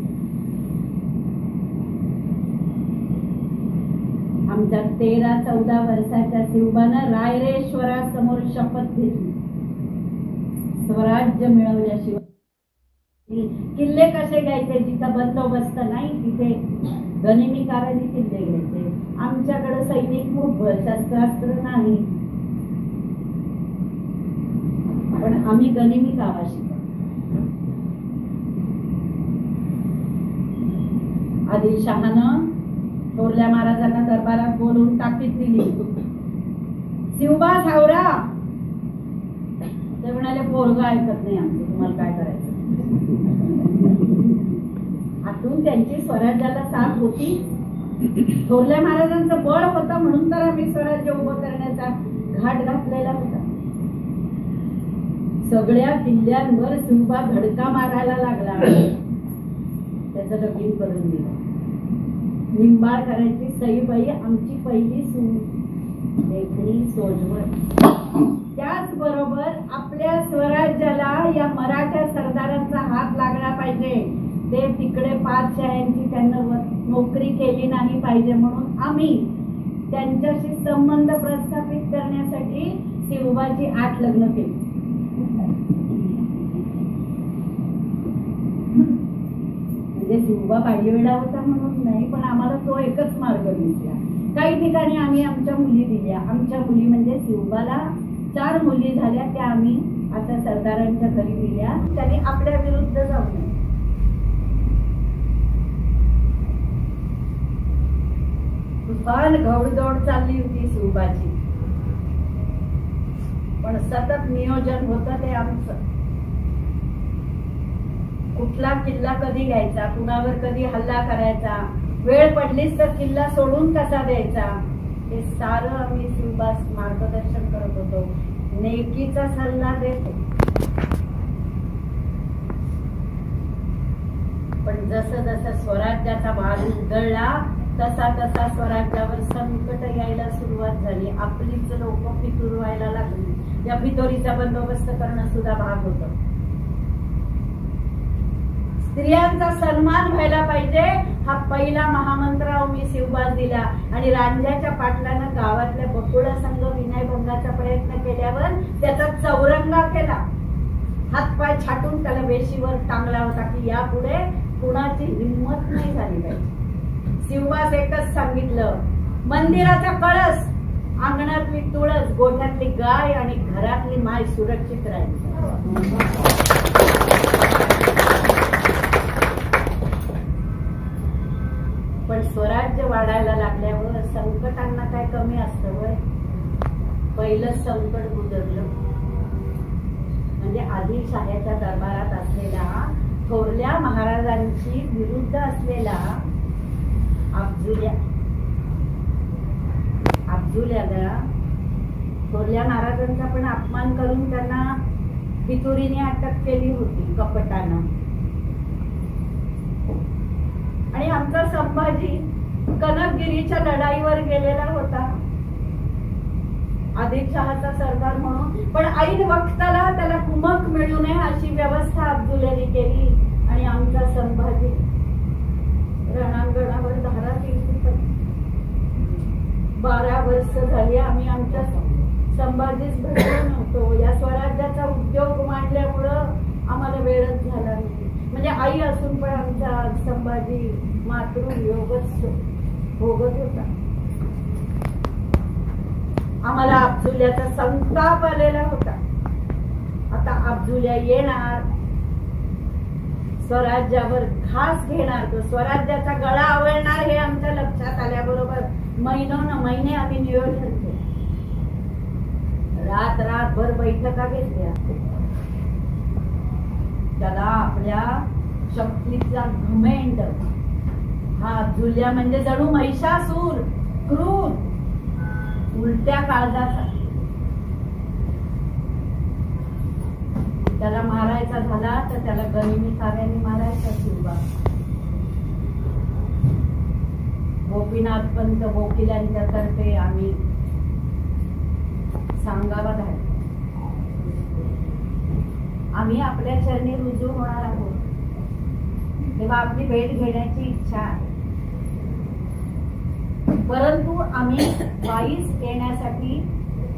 आमच्या 13-14 वर्षाच्या शिवबानं रायरेश्वरासमोर शपथ घेतली. स्वराज्य मिळवल्याशिवाय किल्ले कसे घ्यायचे, जिथं बंदोबस्त नाही तिथे गनिमीकारांनी किल्ले घ्यायचे. आमच्याकडे सैनिक खूप, शस्त्रास्त्र नाही, पण आम्ही गनिमी कावा शिकलो. आदिलशहानं थोरल्या महाराजांना दरबारात बोलवून ताकीद दिली, शिवबा सावरा. ते म्हणाले पोरग ऐकत नाही आमचं, तुम्हाला काय करायचं. आतून त्यांची स्वराज्याला साथ होती. थोरल्या महाराजांचं बळ होतं म्हणून तर आम्ही स्वराज्य उभं करण्याचा घाट घातलेला होता. सगळ्या किल्ल्यांवर शिवबा धडका मारायला लागला. त्याचं लगीन करून दिलं. निंबाळकरांची सईबाई आमची पहिली सून. देखणी सोजवळ. त्याचबरोबर आपल्या स्वराज्याला या मराठा सरदारांचा हात लागला पाहिजे. ते तिकडे पाचशाह्यांची त्यांना नोकरी केली नाही पाहिजे म्हणून आम्ही त्यांच्याशी संबंध प्रस्थापित करण्यासाठी शिवबाची 8 लग्न केली. म्हणजे शिवबा बाह्यवेडा होता म्हणून नाही, पण आम्हाला तो एकच मार्ग दिसला. काही ठिकाणी आम्ही आमच्या मुली दिल्या. आमच्या मुली म्हणजे शिवबाला 4 मुली झाल्या, त्या आम्ही आता सरदारांच्या घरी दिल्या. त्यांनी आपल्या विरुद्ध जाऊ नये. तुफान घौडदौड चालली होती शिवबाची, पण सतत नियोजन होतं ते आमचं. कुठला किल्ला कधी घ्यायचा, कुणावर कधी हल्ला करायचा, वेळ पडलीच तर किल्ला सोडून कसा द्यायचा, हे सारं आम्ही शिवबास मार्गदर्शन करत होतो. नेकीचा सल्ला देतो. पण जसं जसं स्वराज्याचा भाग उधळला तसा तसा स्वराज्यावर संकट यायला सुरुवात झाली. आपलीच लोक फितूर व्हायला लागली. या फितोरीचा बंदोबस्त करणं सुद्धा भाग होतं. स्त्रियांचा सन्मान व्हायला पाहिजे हा पहिला महामंत्र मी शिवबास दिला. आणि रांझ्याच्या पाटलानं गावातल्या बकुळा संघ विनयभंगाचा प्रयत्न केल्यावर त्याचा चौरंगा केला. हातपाय छाटून त्याला वेशीवर टांगला होता की यापुढे कुणाची हिंमत नाही झाली पाहिजे. शिवबास एकच सांगितलं, मंदिराचा कळस, अंगणातली तुळस, गोठ्यातली गाय आणि घरातली माय सुरक्षित राहील. पण स्वराज्य वाढायला लागल्यावर संकटांना काय कमी असतं होय? पहिलं संकट गुजरलं म्हणजे आदिलशाहीच्या दरबारात असलेला थोरल्या महाराजांची विरुद्ध असलेला अफजुल्याला थोरल्या महाराजांचा पण अपमान करून त्यांना फितुरीने अटक केली होती कपटानं. आणि आमचा संभाजी कनकगिरीच्या लढाईवर गेलेला होता आदिलशहाचा सरदार म्हणून. पण ऐन वक्ताला त्याला कुमक मिळू नये अशी व्यवस्था अफजुल्याने केली. आणि आमचा संभाजी रणांगणावर धारा केली. 12 वर्ष झाली आम्ही आमच्या संभाजीच भेटलो नव्हतो. या स्वराज्याचा उद्योग मांडल्यामुळं आम्हाला वेळच झाला नाही. म्हणजे आई असून पण आमचा संभाजी मातृयोगच भोगत होता. आम्हाला अफजुल्याचा संताप आलेला होता. आता अफजुल्या येणार, स्वराज्यावर घास घेणार, तो स्वराज्याचा गळा आवळणार हे आमच्या लक्षात आल्याबरोबर महिने आम्ही नियोजन केलं. रातभर बैठका घेतल्या. त्याला आपल्या शक्तीचा घमेंड, हा अफजुल्या म्हणजे जणू महिषासूर, क्रूर, उलट्या काळजाचा. त्याला मारायचा झाला तर त्याला गनिमी कार्याने मारायचा शिवबा. गोपीनाथ पंत वकिलांच्या तर्फे आम्ही सांगावा धाडला. आम्ही आपल्या चरणी रुजू होणार आहोत तेव्हा आपली भेट घेण्याची इच्छा आहे. परंतु आम्ही वाईस येण्यासाठी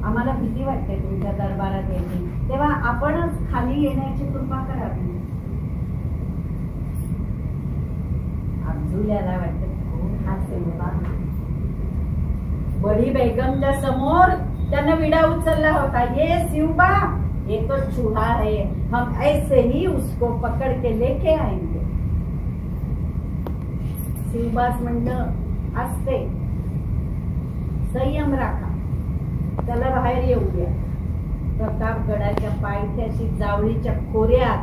आम्हाला भीती वाटते तुमच्या दरबारात यायची. तेव्हा आपणच खाली येण्याची कृपा करावी. अफजुल्याला वाटत हा शिवबा बडी बेगमच्या समोर त्यांना विडा उचलला होता. ये शिवबा, ये तो चूहा है, हम ऐसे ही उसको पकड़ के लेके आएंगे. शिवबास म्हणलं असते संयम राखा, त्याला बाहेर येऊ द्या. प्रतापगडाच्या पायथ्याशी जावळीच्या खोऱ्यात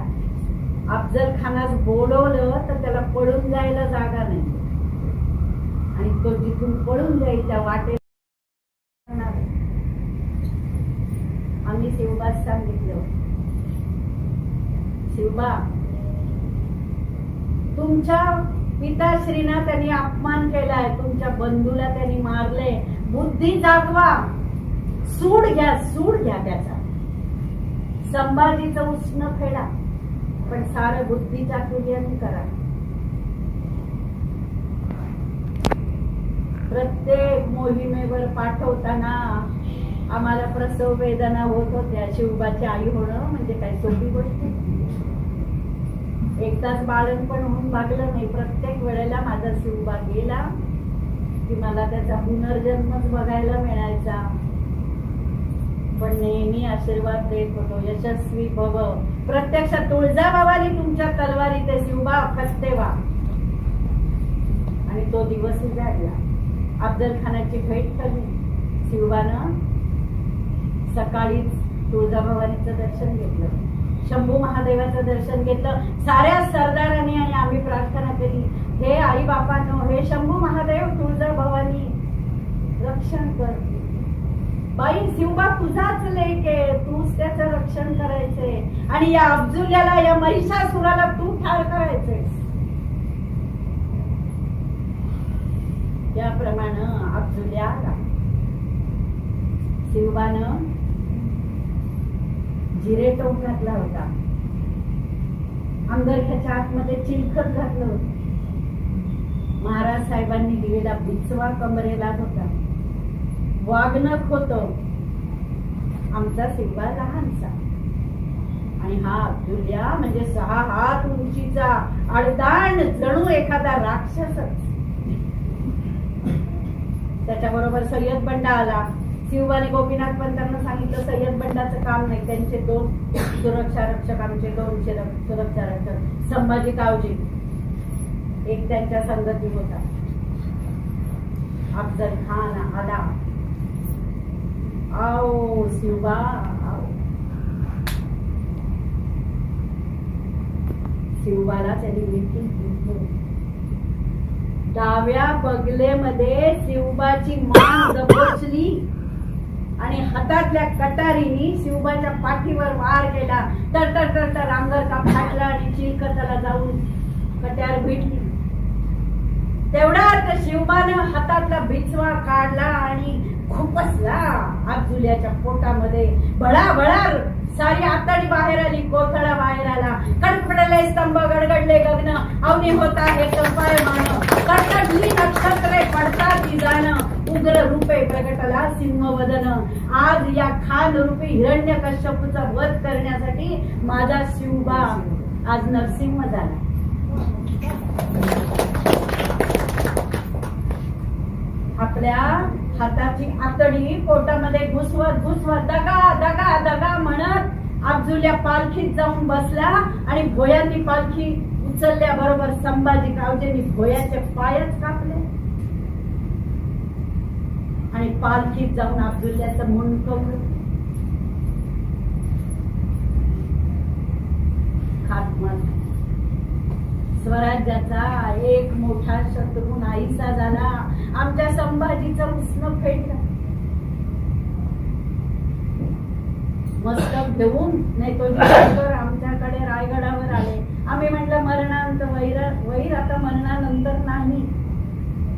अफजल खानास बोलवलं तर त्याला पळून जायला जागा नाही. आणि तो जिथून पळून जाईल त्या वाटेत आम्ही शिवबास सांगितलं, शिवबा, तुमच्या पिताश्रीना त्यांनी अपमान केलाय, तुमच्या बंधूला त्यांनी मारले, बुद्धी जागवा. सूड घ्या त्याचा. संभाजीचं उष्ण फेडा, पण सारं बुद्धीच्या तुल्याने करा. प्रत्येक मोहिमेवर पाठवताना आम्हाला प्रसव वेदना होत होत्या. शिवबाची आई होणं म्हणजे काही सोपी गोष्ट नाही. एकदाच बाळणपण होऊन भागलं नाही. प्रत्येक वेळेला माझा शिवबा गेला की मला त्याचा पुनर्जन्मच बघायला मिळायचा. पण नेहमी आशीर्वाद देत होतो, यशस्वी भव. प्रत्यक्षात तुळजाभवानी तुमच्या तलवारी ते शिवबा फसते वा. आणि तो दिवसही जागला. अफजल खानाची भेट ठरली. शिवबानं सकाळीच तुळजाभवानीचं दर्शन घेतलं, शंभू महादेवाचं दर्शन घेतलं. साऱ्या सरदारांनी आणि आम्ही प्रार्थना केली, हे आई बापांनो, हे शंभू महादेव, तुळजाभवानी रक्षण कर. बाई शिवबा तुझाच लेक आहे, तूच त्याचं रक्षण करायचंय आणि या अफजुल्याला, या महिषासुराला तू ठार करायचंय. त्याप्रमाणे अफजुल्या आला. शिवबानं जिरे टोप घातला होता, अंगरख्याच्या आतमध्ये चिलखत घातलं होतं. महाराज साहेबांनी दिलेला बिचवा कमरेला होता, वागणक होत. आमचा शिवबा लहानसा आणि हा अफजुल्या म्हणजे 6 हात उंचीचा अडदाण, जणू एखादा राक्षसच. त्याच्याबरोबर सय्यद बंडा आला. शिवबाने गोपीनाथ पंतांना सांगितलं सय्यद बंडाचं काम नाही, त्यांचे 2 सुरक्षा रक्षक, आमचे 2 सुरक्षा रक्षक, संभाजी कावजी एक त्यांच्या संगती होता. अफजल खान आला. आओ शिवबा आओ. शिवबाला त्यांनी मिठी दिली. डाव्या बगलेमध्ये शिवबाची मान दबोचली आणि हातातल्या कटारीने शिवबाच्या पाठीवर वार केला. तर अंगरखा फाटला आणि चिलखताला जाऊन कट्यार भेटली. तेवढ्यात शिवबानं हातातला बिचवा काढला आणि खुपसला अफजुल्याच्या पोटामध्ये. भळाभळा सारी आतडी बाहेर आली, कोथळा बाहेर आला. कडकडले स्तंभ, गडगडले गगन, अवनी होता हे कपायमान. कडकडली नक्षत्रे पडतात ती जाणं, उग्र रूपे प्रगटला सिंहवदन. आज या खान रूपी हिरण्यकश्यपूचा वध करण्यासाठी माझा शिवबा आज नरसिंह झाला. आपल्या हाताची आतडी पोटामध्ये घुसवत दगा दगा दगा म्हणत अफजुल्या पालखीत जाऊन बसला आणि भोयांनी पालखी उचलल्याबरोबर संभाजी कावजेंनी भोयाचे पायच कापले आणि पालखीत जाऊन अफजुल्याचं मुंडकं खात्मा. स्वराज्याचा एक मोठा शत्रू नाहीसा झाला. आमच्या संभाजीचं उष्ण फेडलं. मस्तक घेऊन नेतोजी आमच्याकडे रायगडावर आले. आम्ही म्हटलं मरणांत वैर आता मरणानंतर नाही.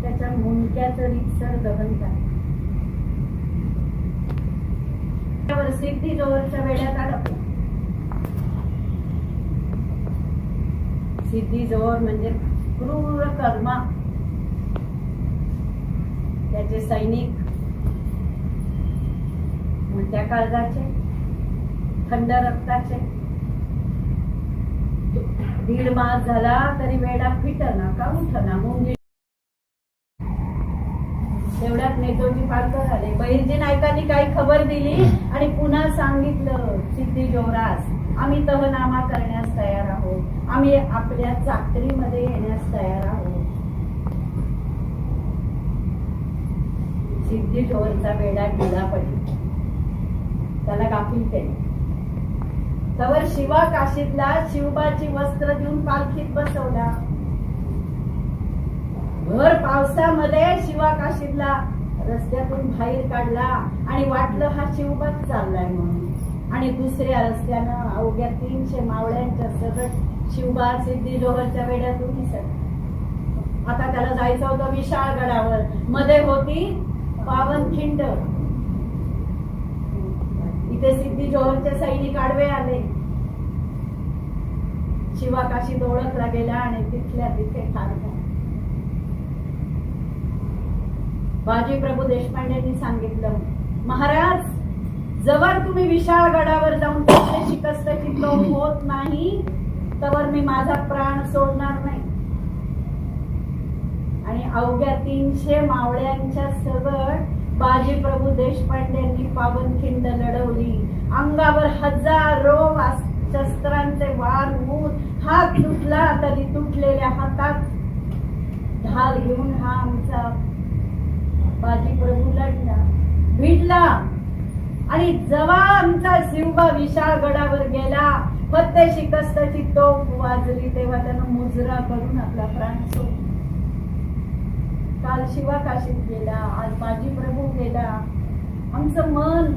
त्याच्या मुंडक्याचं रितसर दहन झालं. सिद्धी जोहरच्या वेड्यात अडकला. सिद्धी जोहर म्हणजे क्रूर कर्मा. त्याचे सैनिक उलट्या काळजाचे, थंड रक्ताचे. 1.5 मास झाला तरी वेडा फिटना का उठना. मुंगी तेवढ्यात नेतोजी पालकर आले. बहिर्जी नायकांनी काही खबर दिली आणि पुन्हा सांगितलं सिद्धी जोहरास आम्ही तहनामा करण्यास तयार आहोत, आम्ही आपल्या चाकरीमध्ये येण्यास तयार आहोत. सिद्धी जोहरचा वेडा ढिला पडला. त्याला गाफील केले. तवर शिवा काशीतला शिवबाची वस्त्र देऊन पालखीत बसवला. भर पावसामध्ये शिवा काशीतला रस्त्यातून बाहेर काढला आणि वाटलं हा शिवबाच चाललाय म्हणून. आणि दुसऱ्या रस्त्यानं अवघ्या 300 मावळ्यांच्या सगट शिवबा सिद्धी जोहरच्या वेड्यातून दिसत. आता त्याला जायचं होतं विशाळगडावर. मध्ये होती पावनखिंड. इथे सिद्धी जोहरचे सैनिक आडवे आले, शिवाकाशीत ओळखला गेला आणि तिथल्या तिथे ठार झाला. बाजी प्रभू देशपांडेंनी सांगितलं, महाराज, जवळ तुम्ही विशाळ गडावर जाऊन कसले शिकस्तची तोफ होत नाही तवर मी माझा प्राण सोडणार नाही. आणि अवघ्या 300 मावळ्यांच्या सगट बाजी प्रभू देशपांडेंनी पावनखिंड लढवली. अंगावर हजारो शस्त्रांचे वार होऊन हात तुटला तरी तुटलेल्या हातात ढाल घेऊन हा आमचा बाजी प्रभू लढला, भिडला. आणि जेव्हा आमचा शिवबा विशाळ गडावर गेला, फत्ते शिकस्तची तोफ वाजली, तेव्हा त्यानं मुजरा करून आपला प्राण सोडला. काल शिवा काशीत गेला, आज बाजी प्रभू गेला. आमचं मन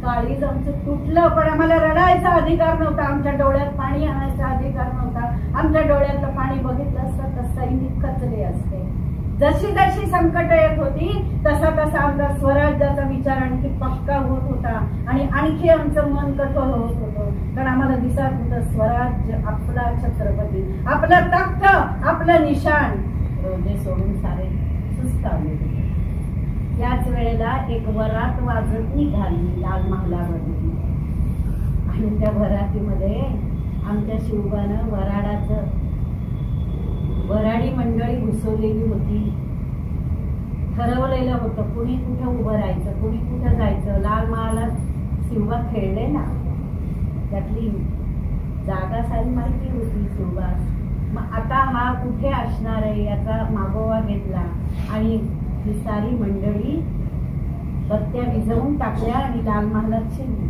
काळीज आमचं तुटलं, पण आम्हाला रडायचा अधिकार नव्हता, आमच्या डोळ्यात पाणी आणायचा अधिकार नव्हता. आमच्या डोळ्यातलं पाणी बघितलं असतं तर सैनिक खचले असते. जशी जशी संकट येत होती तसा तसा आमचा स्वराज्याचा विचार आणखी पक्का होत होता आणि आणखी आमचं मन कठोर होत होतं. कारण आम्हाला दिसत होतं स्वराज्य, आपला छत्रपती, आपलं तख्त, आपलं निशाण रोजे सोडून सारे सुस्तावले. याच वेळेला एक वरात वाजत निघाली लाल महालावरती आणि त्या वरातीमध्ये आमच्या शिवबानं वराडी मंडळी घुसवलेली होती. ठरवलेलं होतं कुणी कुठं उभं राहायचं, कुणी कुठं जायचं. लाल महालात शिवबा खेळले ना, त्यातली जागा सारी माहिती होती शिवबास. मग आता हा कुठे असणार आहे याचा मागोवा घेतला आणि ही सारी मंडळी बत्त्या विझवून टाकल्या आणि लाल महालात शिरली.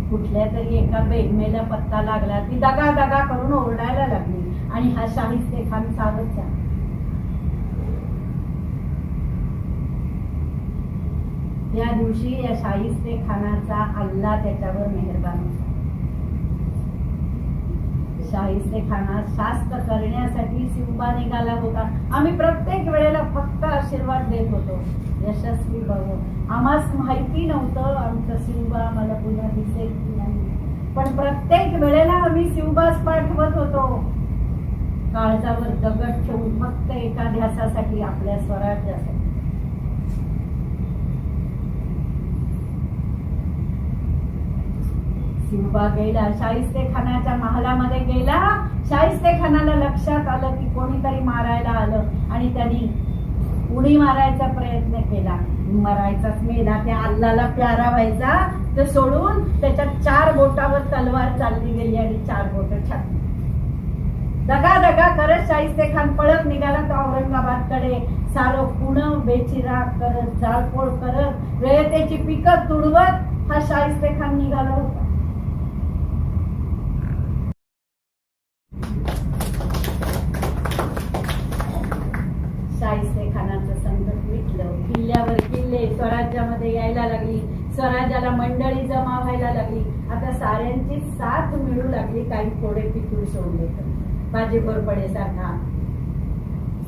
कुठल्या तरी एका बेगमेला पत्ता लागला, ती दगा दगा करून ओरडायला लागली आणि हा शाहिस्ते खान सावध झाला. त्या दिवशी या शाहिस्ते खानाचा अल्लाह त्याच्यावर मेहरबान होता. शाहिस्ते खानास शास्त करण्यासाठी शिवबा निघाला होता. आम्ही प्रत्येक वेळेला फक्त आशीर्वाद देत होतो, यशस्वी भव. आम्हास माहिती नव्हतं आमचं शिवबा आम्हाला पुन्हा दिसेल की नाही, पण प्रत्येक वेळेला आम्ही शिवबास पाठवत होतो. काळजावर दगड ठेवून फक्त एका ध्यासासाठी, आपल्या स्वराज्यासाठी. शिवबा गेला, शाहिस्ते खानाच्या महालामध्ये गेला. शाहिस्ते खानाला लक्षात आलं की कोणीतरी मारायला आलं आणि त्यांनी उडी मारायचा प्रयत्न केला. मरायचाच मेला. त्या अल्लाला प्यारा व्हायचा ते सोडून त्याच्या 4 बोटावर तलवार चालली गेली आणि 4 बोट छाटली. दगा दगा करत शाहिस्ते खान पळत निघाला तो औरंगाबादकडे. सारं पुणं बेचिराग करत, जाळपोळ करत, रयतेची पिकं तुडवत हा शाहिस्ते खान निघाला होता. शाहिस्ते खानाचं संकट मिटलं. किल्ल्यावर किल्ले स्वराज्यामध्ये यायला लागली, स्वराज्याला मंडळी जमा व्हायला लागली. आता साऱ्यांची साथ मिळू लागली. काही थोडे पितूळ सोडले तर बाजी घोरपडे सारखा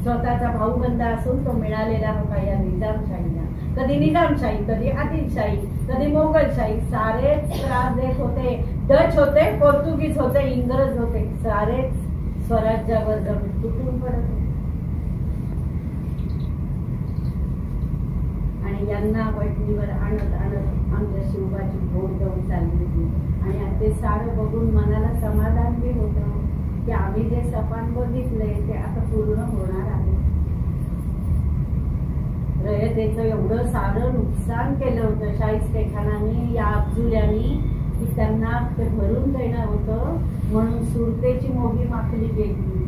स्वतःचा भाऊबंद असून तो मिळालेला होता या निजामशाहीला. कधी निजामशाही, कधी आदिलशाही, कधी मोगलशाही. सारेच त्रास देत होते. डच होते, पोर्तुगीज होते, इंग्रज होते, सारेच स्वराज्यावर जणू तुटून पडत होते. आणि यांना वटणीवर आणत आणत आमच्या शिवबाची घोड जाऊन चालली होती. आणि ते सारं बघून मनाला समाधान बी होतं की आम्ही जे सपान बघितले ते आता पूर्ण होणार आहे. रयतेचं एवढं सारं नुकसान केलं होतं शाहिस्ते खानाने, या अफजुल्यांनी, की त्यांना ते भरून देणं होतं. म्हणून सुरतेची मोहीम आखली गेली.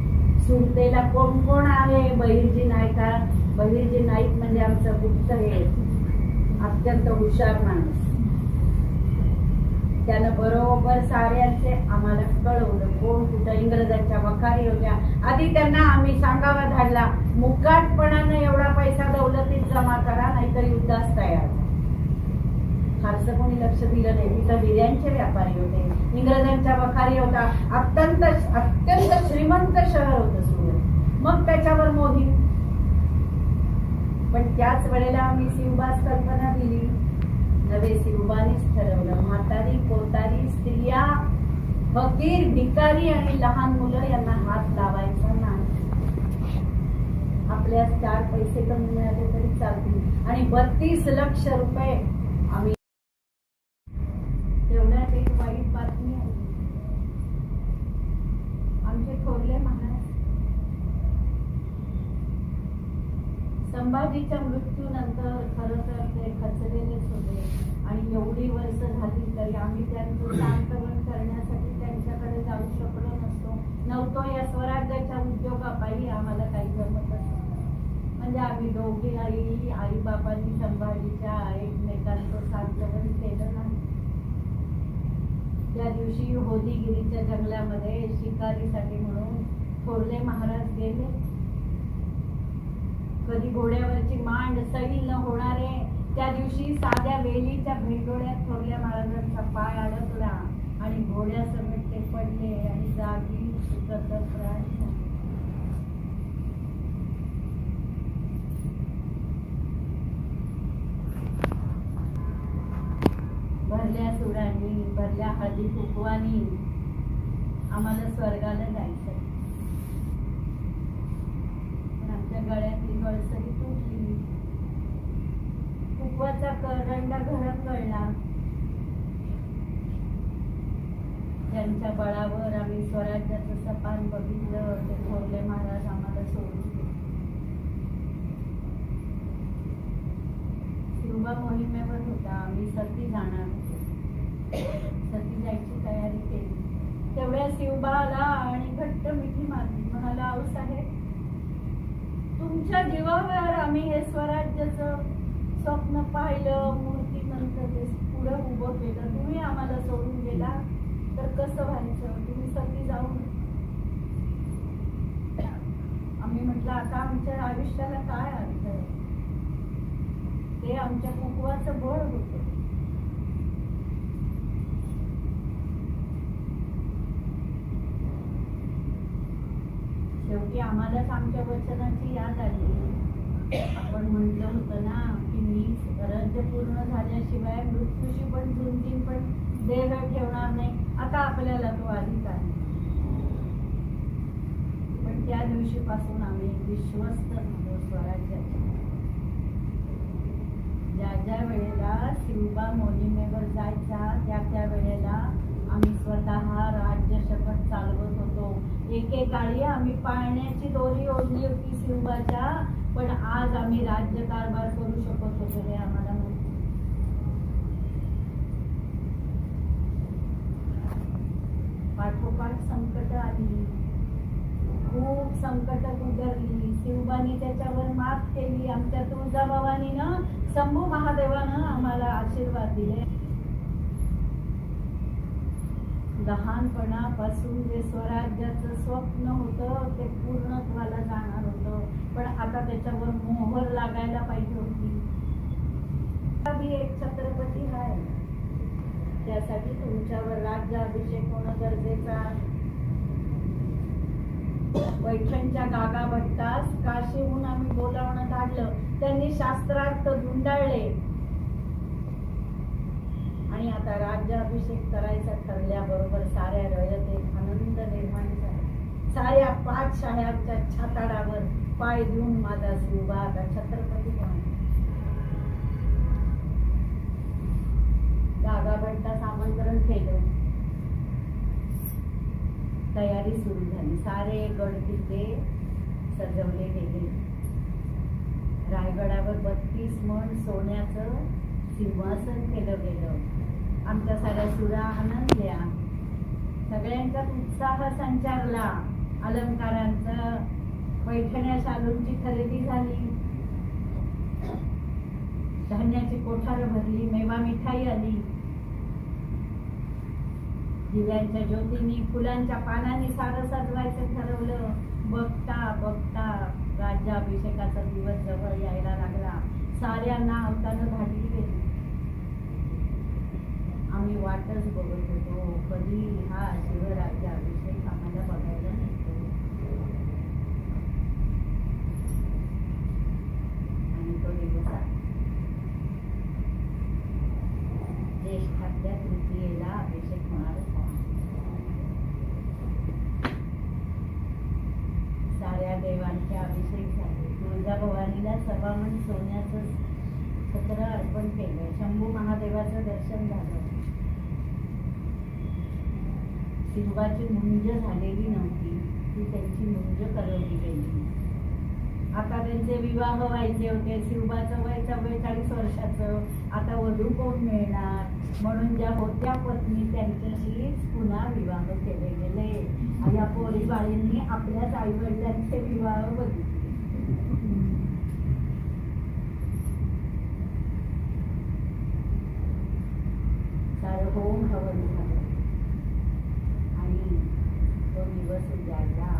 सुरतेला कोण कोण आहे? बहिर्जी नायका. बहिर्जी नाईक म्हणजे आमचं गुप्त हे अत्यंत हुशार माणूस. त्यानं बरोबर साऱ्यांचे आम्हाला कळवलं कोण कुठं इंग्रजांच्या वखारी होत्या. आधी त्यांना आम्ही सांगावा धाडला, मुकाटपणानं एवढा पैसा दौलतीत जमा करा, नाहीतर युद्धास तयार. फारसं कोणी लक्ष दिलं नाही. तिथं हिऱ्यांचे व्यापारी होते, इंग्रजांच्या वखारी होता. अत्यंत अत्यंत श्रीमंत शहर होतं सुरत. मग त्याच्यावर मोहीम पण त्याच वेळेला आम्ही शिवबास कल्पना दिली, नवे शिवबानेच ठरवलं, म्हातारी कोतारी स्त्रिया फकीर भिकारी आणि लहान मुलं यांना हात लावायचा नाही. आपल्यास 4 पैसे कमी मिळाले तरी चालतील आणि 32 लक्ष रुपये आम्ही. तेवढ्यात एक वाईट बातमी आली. आमचे थोरले महाराज संभाजीच्या मृत्यूनंतर खरं तर ते खचलेलेच होते आणि एवढी वर्ष झाली तरी आम्ही त्यांचं सांत्वन करण्यासाठी त्यांच्याकडे जाऊ शकलो नव्हतो. या स्वराज्याच्या उद्योगापायी आम्हाला काही जमतच नव्हतं. म्हणजे आम्ही दोघी आई बाबांनी संभाजीच्या एकमेकांचं सांत्वन केलं नाही. त्या दिवशी होदीगिरीच्या जंगलामध्ये शिकारीसाठी म्हणून थोरले महाराज गेले. कधी घोड्यावरची मांड सैल न होणारे त्या दिवशी साध्या वेलीच्या भेंडोळ्यात थोरल्या महाराजांचा पाय अडकला आणि घोड्यासमेत ते पडले आणि जागी सुखदच राहिले. भरल्या सुरांनी भरल्या हळदी कुंकवानी आम्हाला स्वर्गाला जायचं. आमच्या गळ्यातली गळसरी तुटली, कुंकवाचा करंडा घरात गळला. त्यांच्या बळावर आम्ही स्वराज्याचं सपान बघितलं. ते थोरले महाराज आम्हाला सोडून गेले. शिवबा मोहिमेवर होता, आम्ही सती जाणार होतो. सती जायची तयारी केली. तेवढ्या शिवबाला आणि घट्ट मिठी मारली. म्हणाला, अहो साहेब, तुमच्या जीवावर आम्ही हे स्वराज्याचं स्वप्न पाहिलं, मूर्ती नंतर ते पुढं उभं केलं. तुम्ही आम्हाला सोडून गेला तर कसं व्हायचं? तुम्ही सती जाऊन. आम्ही म्हटलं, आता आमच्या आयुष्याला काय अर्थ आहे? ते आमच्या कुंकवाचं बळ होतं. शेवटी आम्हालाच आमच्या वचनाची याद आली. आपण म्हटलं होतं ना की मी राज्य पूर्ण झाल्याशिवाय मृत्यूशी पण झुंजीन, पण देह ठेवणार नाही. आता आपल्याला तो अधिकार आहे. पण त्या दिवशीपासून आम्ही विश्वस्त झालो स्वराज्याचे. ज्या वेळेला शिवबा मोहिमेवर जायचा त्या वेळेला आम्ही स्वतः राज्य शपथ चालवत होतो. एकेकाळी आम्ही पाळण्याची दोरी ओढली होती शिवबाच्या, पण आज आम्ही राज्य कारभार करू शकत होतो हे आम्हाला माहिती. पाठोपाठ संकट आली, खूप संकट गुजरली. शिवबानी त्याच्यावर मात केली. आमच्या तुळजाभवानीनं, शंभू महादेवानं आम्हाला आशीर्वाद दिले. लहानपणापासून जे स्वराज्याचं स्वप्न होतं ते पूर्णत्वाला जाणार होतं, पण आता त्याच्यावर मोहर लागायला पाहिजे होती. एक छत्रपती आहे, त्यासाठी तुमच्यावर राज्याभिषेक होणं गरजेचं आहे. पैठणच्या गागा भट्टास काशीहून आम्ही बोलावणं काढलं. त्यांनी शास्त्रार्थ धुंडाळले आणि आता राज्याभिषेक करायचा ठरल्याबरोबर साऱ्या रयतेत आनंद निर्माण झाला. साऱ्या पाठशाह्यांच्या छाताडावर पाय देऊन माझा शिवबा आता छत्रपती बनला. गागा भट्टास आमंत्रण केलं. तयारी सुरू झाली. सारे गड किल्ले सजवले गेले. रायगडावर 32 मन सोन्याचं सिंहासन केलं गेलं. आमच्या साऱ्या सुरा आनंदल्या. सगळ्यांचाच उत्साह संचारला. अलंकारांचं पैठण्या शालूंची खरेदी झाली. धान्याची कोठारं भरली. मेवा मिठाई आली. दिव्यांच्या ज्योतींनी, फुलांच्या पानांनी सारं सजवायचं ठरवलं. बघता बघता राज्याभिषेकाचा दिवस जवळ यायला लागला. साऱ्यांना अवतानं धाडली गेली. आम्ही वाटच बघत होतो कधी हा शिवराज्याभिषेक आम्हाला बघायला मिळतो. आणि तो दिवस आहे. ज्येष्ठातल्या तृतीयेला अभिषेक होणारच आहे. साऱ्या देवांचे अभिषेक झाले. तुळजाभवानीला सभामन सोन्याचं सत्र अर्पण केलं. शंभू महादेवाचं दर्शन झालं. शिवबाची मुंज झालेली नव्हती, ती त्यांची मुंज करवली गेली. आता त्यांचे विवाह व्हायचे होते. शिवबाचं वय 44 वर्षाचं. आता वधू कोण मिळणार म्हणून ज्या होत्या पत्नी त्यांच्याशीच पुन्हा विवाह केले गेले. या पोरी बाळींनी आपल्याच आई वडिलांचे विवाह बघितले. सारं होम हवन झालं आणि तो दिवस उजाडला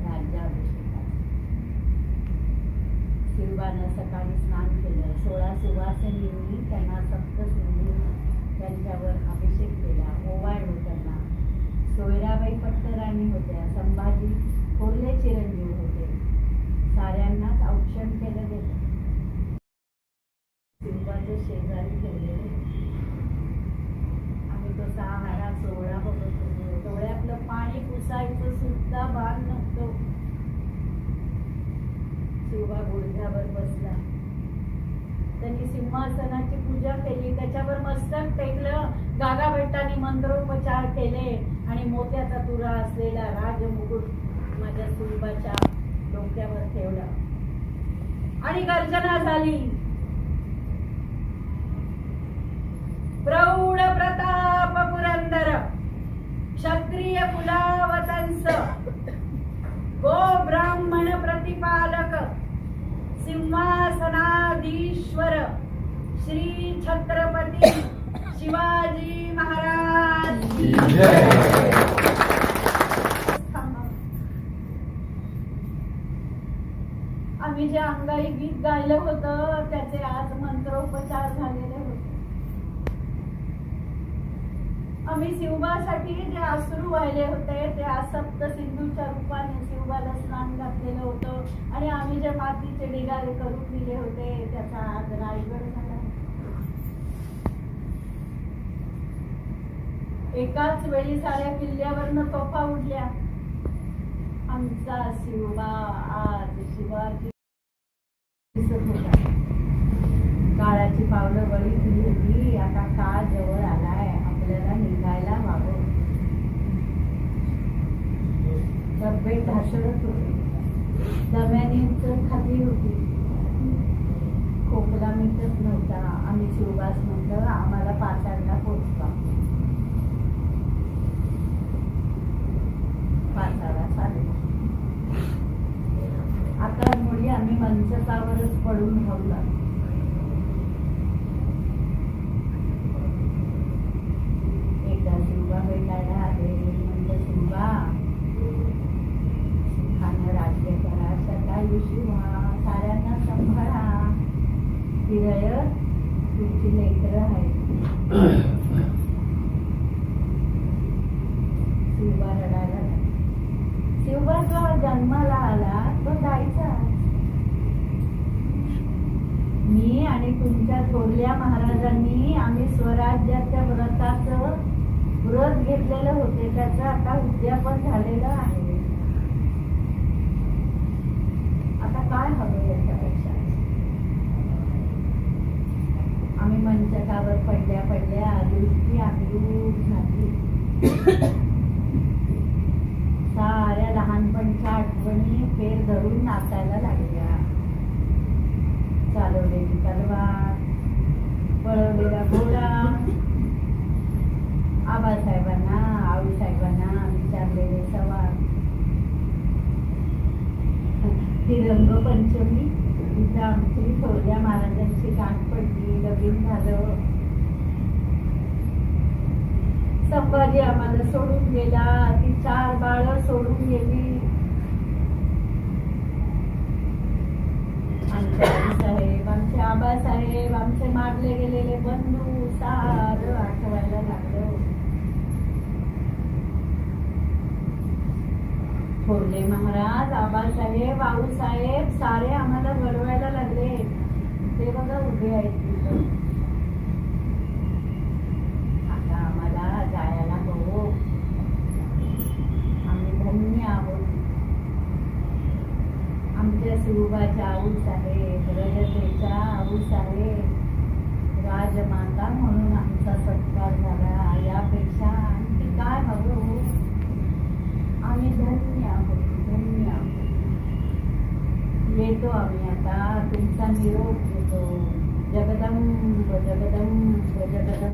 राज्याभिषेकाचा. शिवबानं सकाळी स्नान केलं. 16 सुवासिनींनी त्यांना सप्तसिंधूंनी त्यांच्यावर अभिषेक केला. ओवाळलं त्यांना. सोयराबाई पट्टराणी होत्या. संभाजी थोरले चिरंजीव होते. साऱ्यांनाच औक्षण केलं गेलं. शिवबाच्या शेजारी ठेवलेले आम्ही तो 6 सोहळा बघत होतो. डोळ्यातलं पाणी पुसायचं सुद्धा भान नव्हतं. शिवबा गुडघ्यावर बसला. त्यांनी सिंहासनाची पूजा केली. त्याच्यावर मस्तक टेकलं. गागाभट्टांनी मंत्रोपचार केले आणि मोत्याचा तुरा असलेला राजमुकुट माझ्या शिवबाच्या डोक्यावर ठेवला आणि गर्जना झाली. प्रौढ प्रताप पुरंदर क्षत्रिय कुलावतंस गो ब्राह्मण प्रतिपालक सिंहासनाधीश्वर श्री छत्रपती शिवाजी महाराज की जय. आम्ही जे अंगाई गीत गायलं होतं त्याचे आज मंत्रोपचार झालेले होते. आम्ही शिवबासाठी जे अश्रू वाहिले होते ते आज सप्तसिंधूच्या रूपाने शिवबाला स्नान घातलेलं होतं आणि आम्ही जे मातीचे ढिगारे करून दिले होते त्याचा आज रायगड झाला. एकाच वेळी साऱ्या किल्ल्यावरनं तोफा उडल्या. आमचा शिवबा आज शिवाजी दिसत होता. काळाची पावलं बळी दिली होती. आता काळ जवळ आलाय. आपल्याला निघायला हवं. तब्येत ढासळत होती. दम्यानीच खाली होती. खोकला मिटत नव्हता. आम्ही शिवबास म्हटलं आम्हाला पाचाडला पोचवा. पाचाडा चालला. आता मुली आम्ही मंचकावरच पडून राहू लागलो. एकदा शिवबा भेटायला आले. म्हणजे शिवबा सुखानं राज्य करा. शतायुषी व्हा. साऱ्यांना सांभाळा. हिरय तुमची लेकरं आहेत. शिवबा रडायला लागला. शिवबा जो जन्माला आला तो जायचा. मी आणि तुमच्या थोरल्या महाराजांनी आम्ही स्वराज्याच्या व्रताचं व्रत घेतलेलं होते. त्याचं आता उद्यापन झालेलं आहे. आता काय हवं याच्यापेक्षा. आम्ही मंचकावर पडल्या दृष्टी आम्ही झाली. साऱ्या लहानपणच्या आठवणी फेर धरून नाचायला लागल्या. चालवलेली तलवार, पळवलेला घोडा, आबासाहेबांना आऊसाहेबांना विचारलेले सवाल. ती रंगपंचमी तिथं आमची थोरल्या महाराजांची गाठ पडली. लगीन झालं. संभाजी आम्हाला सोडून गेला. ती 4 बाळं सोडून गेली. आमचे आईसाहेब, आमचे आबासाहेब, आमचे मारले गेलेले बंधू सारं आठवायला लागलं. थोरले महाराज, आबासाहेब, आऊसाहेब सारे आम्हाला बोलवायला लागले. ते बघा उभे आहेत तिथं. आता आम्हाला जायला हवं. आम्ही धन्य आहोत. आमच्या सुरुबाच्या आऊसाहेब, रजतेच्या आऊसाहेब, राजमाता म्हणून आमचा सत्कार झाला. यापेक्षा आणखी काय हवं हो? आम्ही धन्य आहोत, धन्य आहोत. येतो आम्ही आता. तुमचा निरोप घेतो. जगदंब जगदंब जगदंब.